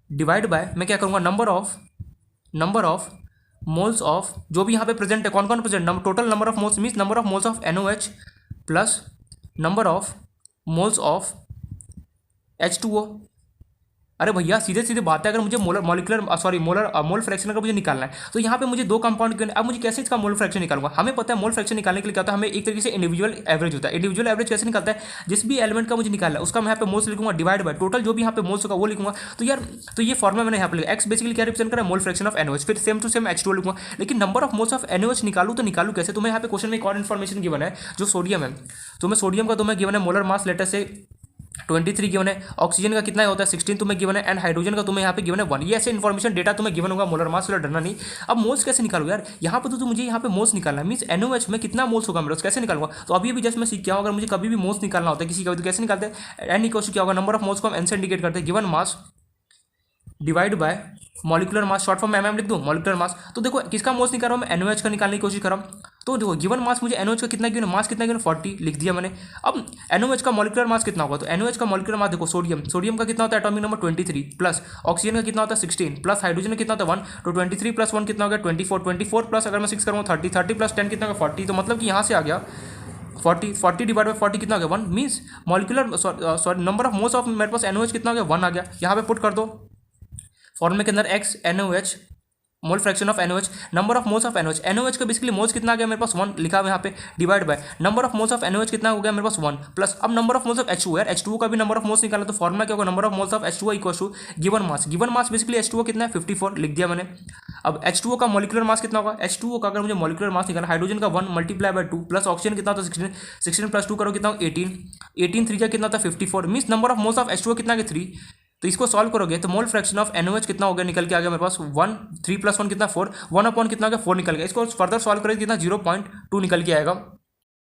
divide by मैं क्या करूँगा नंबर ऑफ मोल्स ऑफ जो भी यहाँ पे प्रेजेंट है, कौन कौन present, total number of moles means number of moles of NaOH plus number of moles of H2O। अरे भैया सीधे सीधे बात है, अगर मुझे मोल फ्रैक्शन अगर मुझे निकालना है तो यहाँ पे मुझे दो कंपाउंड, अब मुझे कैसे इसका मोल फ्रैक्शन निकालूंगा, हमें पता है मोल फ्रैक्शन निकालने के लिए क्या होता है, हमें एक तरीके से इंडिविजुअल एवरेज होता है। इंडिविजुअल एवरेज कैसे निकलता है, जिस भी एलिमेंट का मुझे निकालना है उसका मैं यहाँ पे मोल्स लिखूंगा डिवाइड बाय टोटल जो भी यहाँ पे मोल्स होगा वो लिखूंगा। तो यार तो ये फॉर्मुला मैंने यहाँ पे लिखा, एक्स बेसिकली क्या रिप्रेजेंट कर रहा है मोल फ्रैक्शन ऑफ NaOH, फिर सेम टू सेम H2O लिखूंगा। लेकिन number of moles of NaOH निकालू कैसे, तुम्हें यहाँ पे क्वेश्चन में एक और इन्फॉर्मेशन गिवन है जो सोडियम है, तुम्हें सोडियम का तुम्हें गिवन है मोलर मास लेटर से 23 गिवन है, ऑक्सीजन का कितना होता है 16 तुम्हें गिवन है, एंड हाइड्रोजन का तुम्हें यहाँ पे गिवन है 1। ये ऐसे इन्फॉर्मेशन डेटा तुम्हें गिवन होगा, मोलर मास वाला डरना नहीं। अब मोल्स कैसे निकालूंगा यार, यहाँ पे तो मुझे यहाँ पे मोल्स निकालना है, मीन्स NOH में कितना मोल्स होगा मेरे, कैसे निकालूंगा। तो अभी भी जस्ट मैं सीख गया हूँ, अगर मुझे कभी भी मोल्स निकालना होता है किसी का भी तो कैसे निकालते हैं, एन इक्वल टू क्या होगा, नंबर ऑफ मोल्स को हम एन से इंडिकेट करते हैं, given mass divide by molecular mass, short form में लिख दूँ मॉलिकुलर मास। तो देखो किसका मोल्स निकाल रहा हूँ मैं, NOH का निकालने की कोशिश कर रहा हूँ। तो देखो गिवन मास मुझे NOH का कितना गिवन, मास कितना गिवन 40 लिख दिया मैंने। अब NOH का मॉलिकुलर मास कितना होगा, तो NOH का मॉलिकुलर मास देखो सोडियम का कितना होता है एटॉमिक नंबर 23 प्लस ऑक्सीजन का कितना होता है 16 प्लस हाइड्रोजन का कितना होता है 1, तो 23 प्लस 1 कितना हो गया 24 प्लस अगर मैं 6 करूँगा 30 प्लस 10 कितना होगा 40। तो मतलब कि यहाँ से आ गया 40 डिवाइड बाई 40 कितना हो गया 1, means molecular sorry number of moles of मेरे पास NOH कितना हो गया 1 आ गया। यहाँ पे पुट कर दो फॉर्मूले के अंदर x NOH mole fraction of NOH, number of moles of NOH का बेसिकली मोल्स कितना आ गया मेरे पास 1 लिखा हुआ यहाँ पे, divide by number of moles of NOH कितना हो गया मेरे पास 1 प्लस अब number of moles of H2 यार, H2 का भी नंबर ऑफ मोल्स निकाला तो फॉर्मुला क्या होगा, number of moles of H2 equal to given mass basically H2 कितना है 54 लिख दिया मैंने। अब H2 का मॉलिकुलर मास कितना होगा, H2 का अगर मुझे मॉलिकुलर मास निकालना, हाइड्रोजन का 1 मल्टीप्लाई बाय 2 प्लस ऑक्सीजन कितना होता है 16 प्लस 2 करो कितना 18 3 का कितना होता है 54, means number of moles of H2 कितना है 3। तो इसको सॉल्व करोगे तो मोल फ्रैक्शन ऑफ NOH कितना हो गया, निकल के आ गया मेरे पास 1, 3 प्लस 1 कितना 4, 1 अपॉन कितना हो गया 4 निकल गया। इसको फर्दर सॉल्व करोगे कितना 0.2 निकल के आएगा।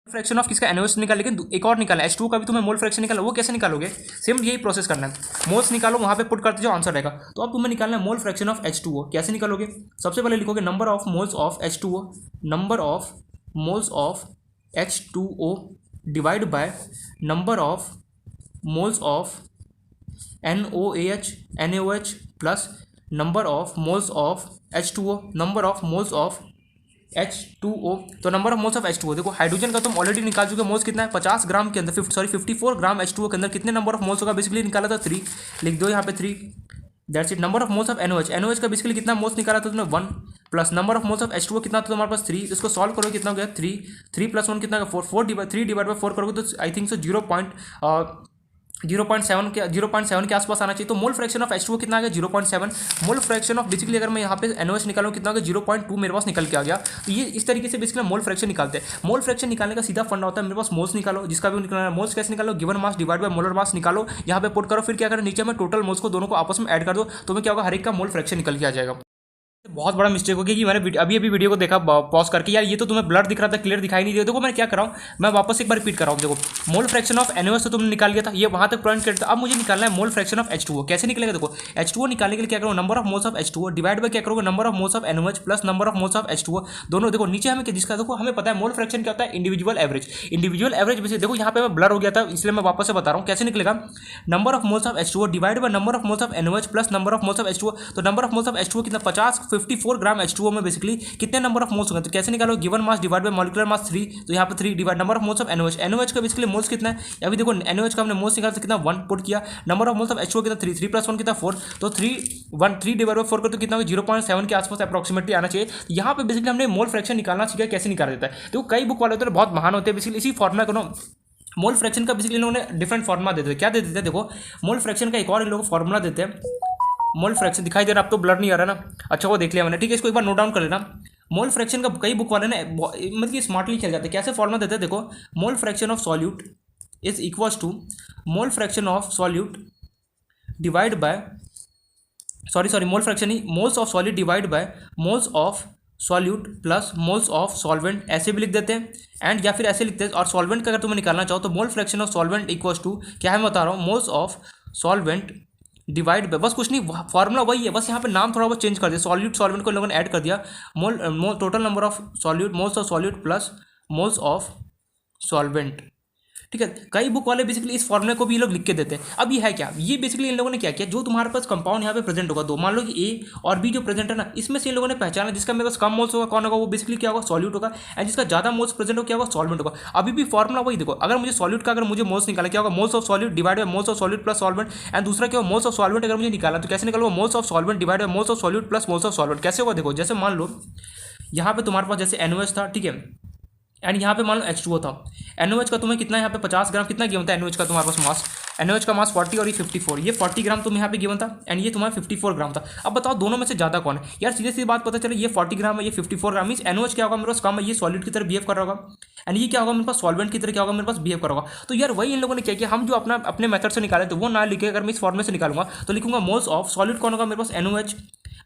फ्रैक्शन ऑफ किसका NOH निकाल, लेकिन एक और निकाला H2 का भी तुम्हें मोल फ्रैक्शन निकाला, वो कैसे निकालोगे, सेम यही प्रोसेस करना है, मोल्स निकालो वहाँ पे पुट करते जाओ आंसर रहेगा। तो अब तुम्हें निकालना है मोल फ्रैक्शन ऑफ H2O, कैसे निकालोगे, सबसे पहले लिखोगे number of moles of H2O, number of moles of H2O divide by number of moles of NaOH plus number of moles of H2O, number of moles of H2O। तो number of moles of H2O देखो, hydrogen का तुम already निकाल चुके, moles कितना है 50 ग्राम के अंदर 54 ग्राम H2O के अंदर कितने नंबर ऑफ मोल्स होगा, बेसिकली निकाला था 3, लिख दो यहाँ पे 3, that's it. Number of moles of NOH का बेसिकली कितना मोल्स निकाला था तुमने 1 plus number of moles of H2O कितना था तुम्हारे पास 3, इसको सॉल्व करोगे कितना हो गया 3 प्लस 1 कितना 4 3 डिवाइड बाई 4 करोगे तो आई थिंक सो 0.7 के आसपास आना चाहिए। तो मोल फ्रैक्शन ऑफ H2O कितना आ गया 0.7, मोल फ्रैक्शन ऑफ बेसिकली अगर मैं यहाँ पे NOH निकालूँ कितना हो गया 0.2 मेरे पास निकल के आ गया। तो ये इस तरीके से बेसिकली मोल फ्रैक्शन निकालते हैं। मोल फ्रैक्शन निकालने का सीधा फंडा होता है, मेरे पास मोल्स निकालो, जिसका भी निकालना है मोल्स कैसे निकालो, given mass divide by molar mass निकालो, यहाँ पे पुट करो, फिर क्या करो नीचे में टोटल मोल्स को दोनों को आपस में ऐड कर दो, तो मैं क्या होगा हर एक का मोल फ्रैक्शन निकल के आ जाएगा। बहुत बड़ा मिस्टेक हो गया कि मैंने अभी वीडियो को देखा पॉज करके, यार ये तो तुम्हें ब्लर दिख रहा था, क्लियर दिखाई नहीं दिया। देखो मैं क्या कर रहा हूँ, मैं वापस एक बार रिपीट कर रहा हूँ। देखो मोल फ्रैक्शन ऑफ NOH तो तुमने निकाल लिया था, ये वहाँ तक पॉइंट करता, अब मुझे निकालना है मोल फ्रैक्शन ऑफ H2O। कैसे निकलेगा, देखो H2O निकालने के लिए क्या करो, number of moles of H2O divide by क्या करोगे number of moles of NOH plus number of moles of H2O, दोनों देखो नीचे हमें जिसका देखो हमें पता है मोल फ्रैक्शन क्या होता है, इंडिविजुअल एवरेज बेसिस। देखो यहाँ पे मैं ब्लर हो गया था इसलिए मैं वापस से बता रहा हूँ कैसे निकलेगा, number of moles of H2O divide by number of moles of NOH plus number of moles of H2O। तो number of moles of H2O कितना 54 ग्राम H2O में बेसिकली कितने नंबर ऑफ मोल्स होंगे, तो कैसे निकालो, given mass divide by molecular mass 3, तो यहाँ पे 3 divide number of moles of NOH का बेसिकली मोल्स कितना है, अभी देखो NOH का हमने मोल्स निकाला तो कितना 1 पुट किया, number of moles of H2O कितना 3 प्लस 1 कितना 4, तो 3 डिवाइड बाय 4 कर तो कितना 0.7 के आसपास अप्रोक्सीमेटली आना चाहिए। यहाँ पे बेसिकली हमने मोल फ्रैक्शन निकालना सीखा, कैसे निकाला जाता है। तो कई बुक वाले होते हैं बहुत महान होते हैं, बेसिकली इसी फॉर्मुला को मोल फ्रैक्शन का बेसिकली लोगों ने डिफरेंट फॉर्मुला देते हैं, क्या देते हैं, देखो मोल फ्रैक्शन का एक और इन लोगों को फॉर्मुला देते हैं, मोल फ्रैक्शन दिखाई दे रहा, अब तो ब्लर नहीं आ रहा ना, अच्छा वो देख लिया मैंने, ठीक है इसको एक बार नोट डाउन कर लेना। मोल फ्रैक्शन का कई बुक वाले ने मतलब कि स्मार्टली खेल जाते हैं, कैसे फॉर्मुला देते हैं, देखो mole fraction of solute is equals to mole fraction of solute divide by sorry mole fraction ही moles of solute divide by moles of solute plus moles of solvent, ऐसे भी लिख देते हैं एंड या फिर ऐसे लिखते हैं। और सॉल्वेंट का अगर तुम्हें निकालना चाहो तो mole fraction of solvent equals to क्या है मैं बता रहा हूँ, moles of solvent divide by, बस कुछ नहीं फॉर्मूला वही है, बस यहाँ पे नाम थोड़ा बहुत चेंज कर दिया, सॉल्वेंट को लोगों ने ऐड कर दिया, mole total number of solute moles of solute plus moles of solvent, ठीक है। कई बुक वाले बेसिकली इस फॉर्मूले को भी ये लोग लिख के देते हैं। अब ये है क्या, ये बेसिकली इन लोगों ने क्या किया, जो तुम्हारे पास कंपाउंड यहाँ पे प्रेजेंट होगा, दो मान लो कि A और B जो प्रेजेंट है ना, इसमें से इन लोगों ने पहचाना जिसका मेरे पास कम मोल्स होगा कौन होगा, वो बेसिकली क्या होगा सॉल्यूट होगा, एंड जिसका ज्यादा मोल्स प्रेजेंट होगा क्या होगा सॉल्वेंट होगा। अभी भी फॉर्मूला वही देखो, अगर मुझे सॉल्यूट का अगर मुझे मोल्स निकाला क्या होगा, moles of solute divide by moles of solute plus solvent, and दूसरा क्या होगा मोल्स ऑफ सॉल्वेंट अगर मुझे निकाला तो कैसे निकालूंगा, moles of solvent divide by moles of solute plus moles of solvent. कैसे होगा देखो, जैसे मान लो यहाँ पे तुम्हारे पास जैसे NOH था, ठीक है, एंड यहाँ पे मान लो H2O था, NOH का तुम्हें कितना यहाँ पे 50 ग्राम कितना गिवन था NOH का तुम्हारे पास मास NaOH का मास 40 और ये 54, ये 40 ग्राम तुम्हें यहाँ पे गिवन था एंड ये तुम्हारा 54 ग्राम था। अब बताओ दोनों में से ज़्यादा कौन है यार, सीधे सीधी बात पता चले ये 40 ग्राम है ये 54 ग्राम, मीन्स NaOH क्या होगा मेरे पास कम है, ये सॉलिड की तरह बिहेव कर रहा होगा एंड ये क्या होगा मेरे पास सॉल्वेंट की तरह क्या होगा मेरे पास बिहेव कर रहा होगा। तो यार वही इन लोगों ने क्या किया, हम जो अपने मेथड से निकाले तो वो ना लिखे, अगर मैं इस फॉर्मूले से निकालूंगा तो लिखूंगा मोल्स ऑफ सॉलिड कौन होगा मेरे पास NaOH,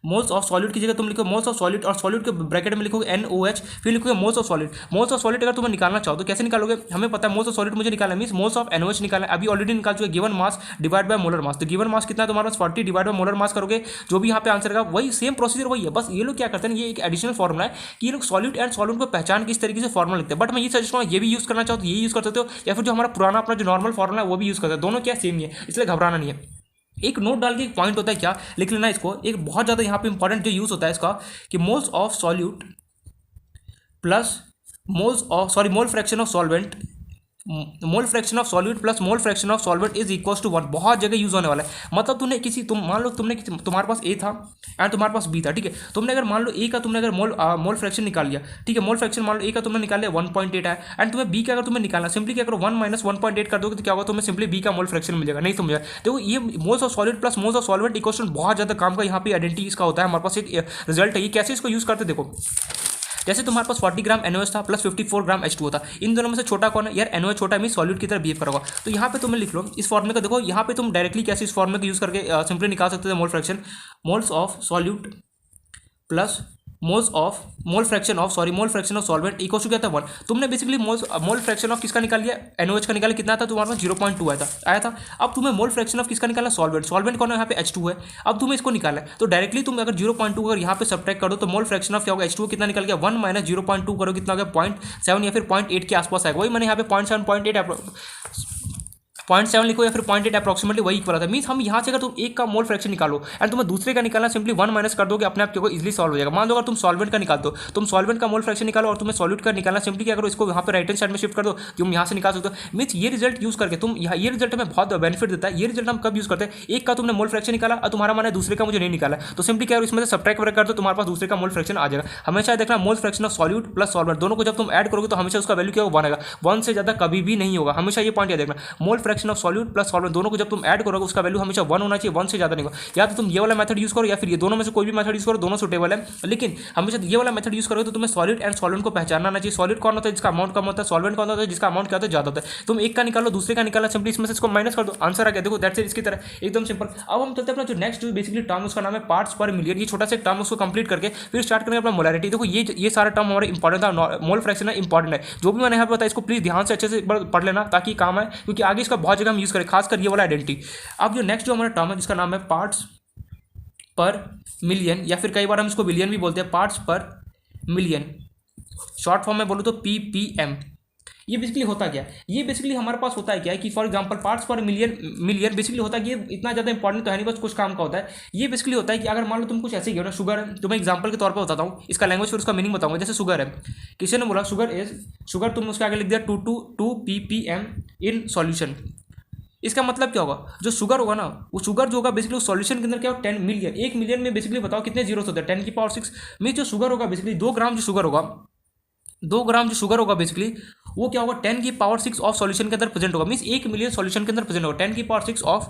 मोल्स ऑफ सॉलिड की जगह तुम लिखो मोल्स ऑफ सॉलिड और सॉलिड के ब्रैकेट में लिखोगे NaOH, फिर लिखोगे moles of solid. Moles of solid अगर तुम्हें निकालना चाहो तो कैसे निकालोगे, हमें पता है मोल्स ऑफ सॉलिड मुझे निकालना है, मींस मोल्स ऑफ NaOH निकालना है, अभी ऑलरेडी निकाल चुके, given mass divide by molar mass, तो गिवन मास कितना है तुम्हारे पास 40 डिवाइड बाय मोलर मास करोगे, जो भी यहाँ पे आंसर रहेगा वही सेम प्रोसीजर वही है, बस ये लोग क्या करते हैं, ये एक एडिशनल फॉर्मुला है कि ये लोग सॉलिड एंड सॉल्वेंट को पहचान किस तरीके से फॉर्मुला लिखते हैं। बट मैं ये सजेस्ट करूँगा ये भी यूज करना चाहो तो ये यूज कर सकते हो, या फिर जो हमारा पुराना अपना जो नॉर्मल फॉर्मुला है वो भी यूज करते हैं, दोनों क्या सेम ही है, इसलिए घबराना नहीं है। एक नोट डाल के एक पॉइंट होता है क्या लिख लेना इसको, एक बहुत ज़्यादा यहाँ पे इंपॉर्टेंट जो यूज होता है इसका कि moles of solute plus mole fraction of solvent, mole fraction of solute plus mole fraction of solvent is equals to 1, बहुत जगह यूज होने वाला है। मतलब मान लो तुम्हारे पास ए था एंड तुम्हारे पास बी था, ठीक है, तुमने अगर मान लो ए का तुमने अगर मोल फ्रैक्शन निकाल लिया, ठीक है, मोल फ्रैक्शन मान लो ए का तुमने निकाल लिया 1.8 है एंड तुम्हें बी का अगर तुम्हें निकालना, सिंपली क्या करो 1 माइनस 1.8 कर दोगे तो क्या होगा, तुम्हें सिंपली बी का मोल फ्रैक्शन मिलेगा, नहीं समझा। देखो ये moles of solid plus moles of solvent equals बहुत ज़्यादा काम का यहाँ पे आइडेंटिटी इसका होता है, हमारे पास एक रिजल्ट है, ये कैसे इसको यूज करते देखो, जैसे तुम्हारे पास 40 ग्राम NaOH था प्लस 54 ग्राम H2O था, इन दोनों में से छोटा कौन है यार, NaOH छोटा है, मीन सॉलिड की तरह बिहेव करोगा। तो यहाँ पे तुम्हें लिख लो इस फॉर्मूले का, देखो यहाँ पे तुम डायरेक्टली कैसे इस फॉर्मूले को यूज करके सिंपली निकाल सकते थे mole fraction, moles of solute plus mole fraction of solvent equal to क्या था 1। तुमने बेसिकली मोल फ्रैक्शन ऑफ किसका निकाल लिया, NaOH का निकाला, कितना था तुम्हारे पास 0.2 आया था। अब तुम्हें मोल फ्रैक्शन ऑफ किसका निकाला, सॉल्वेंट कौन है यहाँ पे H2 है, अब तुम्हें इसको निकाला है तो डायरेक्टली तुम अगर 0.2 अगर यहाँ पे सब्ट्रैक्ट करो तो मोल फ्रैक्शन ऑफ क्या होगा, H2 कितना निकल गया 1 माइनस 0.2 करो कितना हो गया 0.7 या फिर 0.8 के आसपास आएगा, वही मैंने यहाँ पे 0.7 0.7 लिखो या फिर 0.8 अप्रॉक्सिमेटली वही इक्वल आता है। मीन्स हम यहाँ से अगर तुम एक का मोल फ्रैक्शन निकालो एंड तुम्हें दूसरे का निकालना, सिंपली 1 माइनस कर दोगे अपने आप क्या इजीली सॉल्व हो जाएगा। मान लो अगर तुम सॉल्वेंट का निकालते हो, तुम सॉल्वेंट का मोल फ्रैक्शन निकालो और तुम्हें सॉल्यूट का निकालना, सिंपली क्या करो इसको यहाँ पे राइट हैंड साइड में शिफ्ट कर दो, तुम यहाँ से निकाल सकते हो। मीन्स ये रिजल्ट यूज करके तुम ये रिजल्ट हमें बहुत बेनिफिट देता है। ये रिजल्ट हम कब यूज करते हैं, एक का तुमने मोल फ्रैक्शन निकाला और तुम्हारा माना दूसरे का मुझे नहीं निकाला, तो सिंपली क्या करो इसमें से सब्ट्रैक्ट कर दो, तुम्हारे पास दूसरे का मोल फ्रैक्शन आ जाएगा। हमेशा देखना मोल fraction of solute plus solvent दोनों को जब तुम ऐड करोगे तो हमेशा उसका वैल्यू क्या होगा, 1 आएगा, 1 से ज्यादा कभी भी नहीं होगा, हमेशा ये पॉइंट याद रखना। मोल fraction of solute plus solvent दोनों को जब तुम ऐड करोगे उसका वैल्यू हमेशा 1 होना चाहिए, 1 से ज्यादा नहीं होगा। या तो तुम ये वाला मेथड यूज करो या फिर ये दोनों में से कोई भी मेथड यूज करो, दोनों सुटेबल है, लेकिन हमेशा ये वाला मेथड यूज करोगे तो तुम्हें सॉलिड एंड सॉल्वेंट को पहचानना आना चाहिए। सॉलिड कौन होता है जिसका अमाउंट कम होता है, सॉल्वेंट कौन होता है जिसका अमाउंट क्या होता है ज्यादा होता है। तुम एक का निकालो दूसरे का निकाला, सिंपली इसमें से इसको माइनस कर दो, आंसर आ गया। देखो दैट्स इट, इसकी तरह एकदम सिंपल। अब हम चलते हैं अपना जो नेक्स्ट बेसिकली टर्म उसका नाम है पार्ट्स पर मिलियन। ये छोटा सा टर्म उसको कंप्लीट करके फिर स्टार्ट करेंगे अपना मोलैरिटी। देखो ये सारा टर्म हमारा इंपॉर्टेंट था, मोल फ्रैक्शन है इंपॉर्टेंट है, जो भी मैंने यहाँ पे बताया इसको प्लीज ध्यान से अच्छे से पढ़ लेना ताकि काम है, क्योंकि आगे इसका बहुत जगह हम यूज करें, खासकर ये वाला आइडेंटिटी। अब जो नेक्स्ट जो हमारा टर्म है जिसका नाम है पार्ट्स पर मिलियन, या फिर कई बार हम इसको बिलियन भी बोलते हैं, पार्ट्स पर मिलियन, शॉर्ट फॉर्म में बोलो तो PPM। ये बेसिकली होता क्या है, ये बेसिकली हमारे पास होता है क्या है कि फॉर एग्जांपल पार्ट्स पर मिलियन बेसिकली होता है कि ये इतना ज़्यादा इंपॉर्टेंट तो है नहीं, बस कुछ काम का होता है। ये बेसिकली होता है कि अगर मान लो तुम कुछ ऐसे ही हो ना, शुगर है, तुम्हें एग्जांपल के तौर पर बताता हूँ, इसका लैंग्वेज फिर उसका मीनिंग बताऊंगा। जैसे शुगर है, किसी ने बोला शुगर तुम उसके आगे लिख दिया 2 ppm इन सॉल्यूशन। इसका मतलब क्या होगा, जो शुगर होगा ना वो शुगर जो होगा बेसिकली सॉल्यूशन के अंदर क्या होगा 10 मिलियन, 1 मिलियन में बेसिकली बताओ कितने जीरो होते हैं, 10 की पावर 6 में जो शुगर होगा बेसिकली 2 ग्राम जो शुगर होगा बेसिकली वो क्या होगा 10 की पावर 6 ऑफ सॉल्यूशन के अंदर प्रेजेंट होगा। मींस 1 मिलियन सॉल्यूशन के अंदर प्रेजेंट होगा, 10 की पावर 6 ऑफ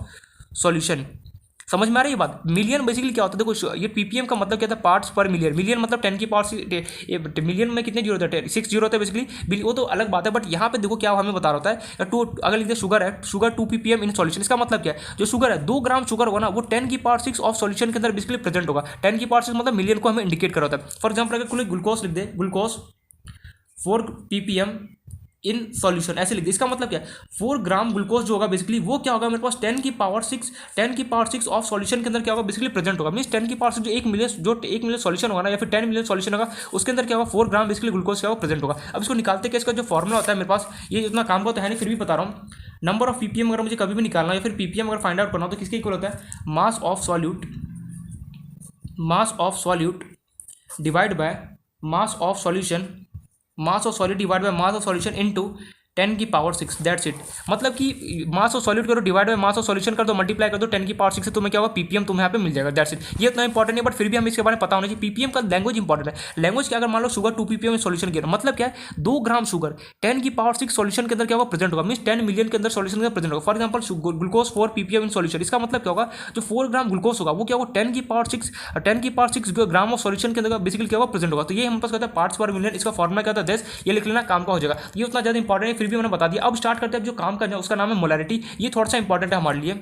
सॉल्यूशन। समझ में आ रही है बात। मिलियन बेसिकली क्या होता है, देखो ये PPM का मतलब क्या था, पार्ट्स पर मिलियन। मिलियन मतलब 10 की पावर मिलियन में कितने जीरो होते हैं, 6 जीरो होते हैं बेसिकली, वो तो अलग बात है। बट यहाँ पे देखो क्या हमें बता रहा होता है, अगर लिखते शुगर है, शुगर 2 ppm इन सॉल्यूशन। इसका मतलब क्या है, जो शुगर है 2 ग्राम शुगर होगा ना वो 10 की पावर 6 ऑफ सॉल्यूशन के अंदर बेसिकली प्रेजेंट होगा। 10 की पावर 6 मतलब मिलियन को हमें इंडिकेट कर होता है। फॉर एग्जाम्पल अगर कोई ग्लूकोज लिख दे, ग्लूकोज 4 ppm इन सॉल्यूशन ऐसे लिख दे, इसका मतलब क्या है 4 ग्राम ग्लूकोज जो होगा बेसिकली वो क्या होगा मेरे पास 10 की पावर 6 ऑफ सॉल्यूशन के अंदर क्या होगा बेसिकली प्रेजेंट होगा। मींस 10 की पावर 6 जो 1 मिलियन सॉल्यूशन होगा ना, या फिर 10 मिलियन सॉल्यूशन होगा, उसके अंदर क्या होगा 4 ग्राम बेसिकली ग्लूकोज क्या होगा प्रेजेंट होगा। अब इसको निकालते कि इसका जो फॉर्मुला होता है मेरे पास, ये इतना काम का तो है नहीं, फिर भी बता रहा हूँ। नंबर ऑफ PPM अगर मुझे कभी भी निकालना या फिर PPM अगर फाइंड आउट करना हो तो किसके इक्वल होता है, मास of solute divide by mass of solution divide by mass of solution into 10 की पावर 6, दैट्स इट। मतलब कि मास ऑफ सॉलिड करो divide by mass of solution कर दो, मल्टीप्लाई कर दो 10 की पावर 6 से, तुम्हें क्या होगा पीपीएम तुम्हें यहाँ पे मिल जाएगा, दैट्स इट। ये इतना इंपॉर्टेंट है बट फिर भी हमें इसके बारे में पता होना चाहिए। पीपीएम का लैंग्वेज इंपॉर्टेंट है। लैंग्वेज क्या, अगर मान लो शुगर 2 ppm में सॉल्यूशन किया, मतलब क्या है 2 ग्राम शुगर 10 की पावर 6 सॉल्यूशन के अंदर क्या होगा प्रेजेंट होगा, मीन 10 मिलियन के अंदर सॉल्यूशन के अंदर प्रेजेंट होगा। For example glucose 4 ppm in solution, इसका मतलब क्या होगा जो 4 ग्राम ग्लूकोज होगा वो क्या होगा 10 की पावर 6 ग्राम ऑफ सॉल्यूशन के अंदर बेसिकली क्या होगा प्रेजेंट होगा। तो ये हम पास कहते हैं पार्ट्स पर मिलियन, इसका फॉर्मूला क्या होता है 10, ये लिख लेना काम का हो जाएगा। ये उतना ज़्यादा इंपॉर्टेंट है फिर भी मैंने बता दिया। अब स्टार्ट करते हैं जो काम करना है उसका नाम है मोलैरिटी। ये थोड़ा सा इंपॉर्टेंट है हमारे लिए।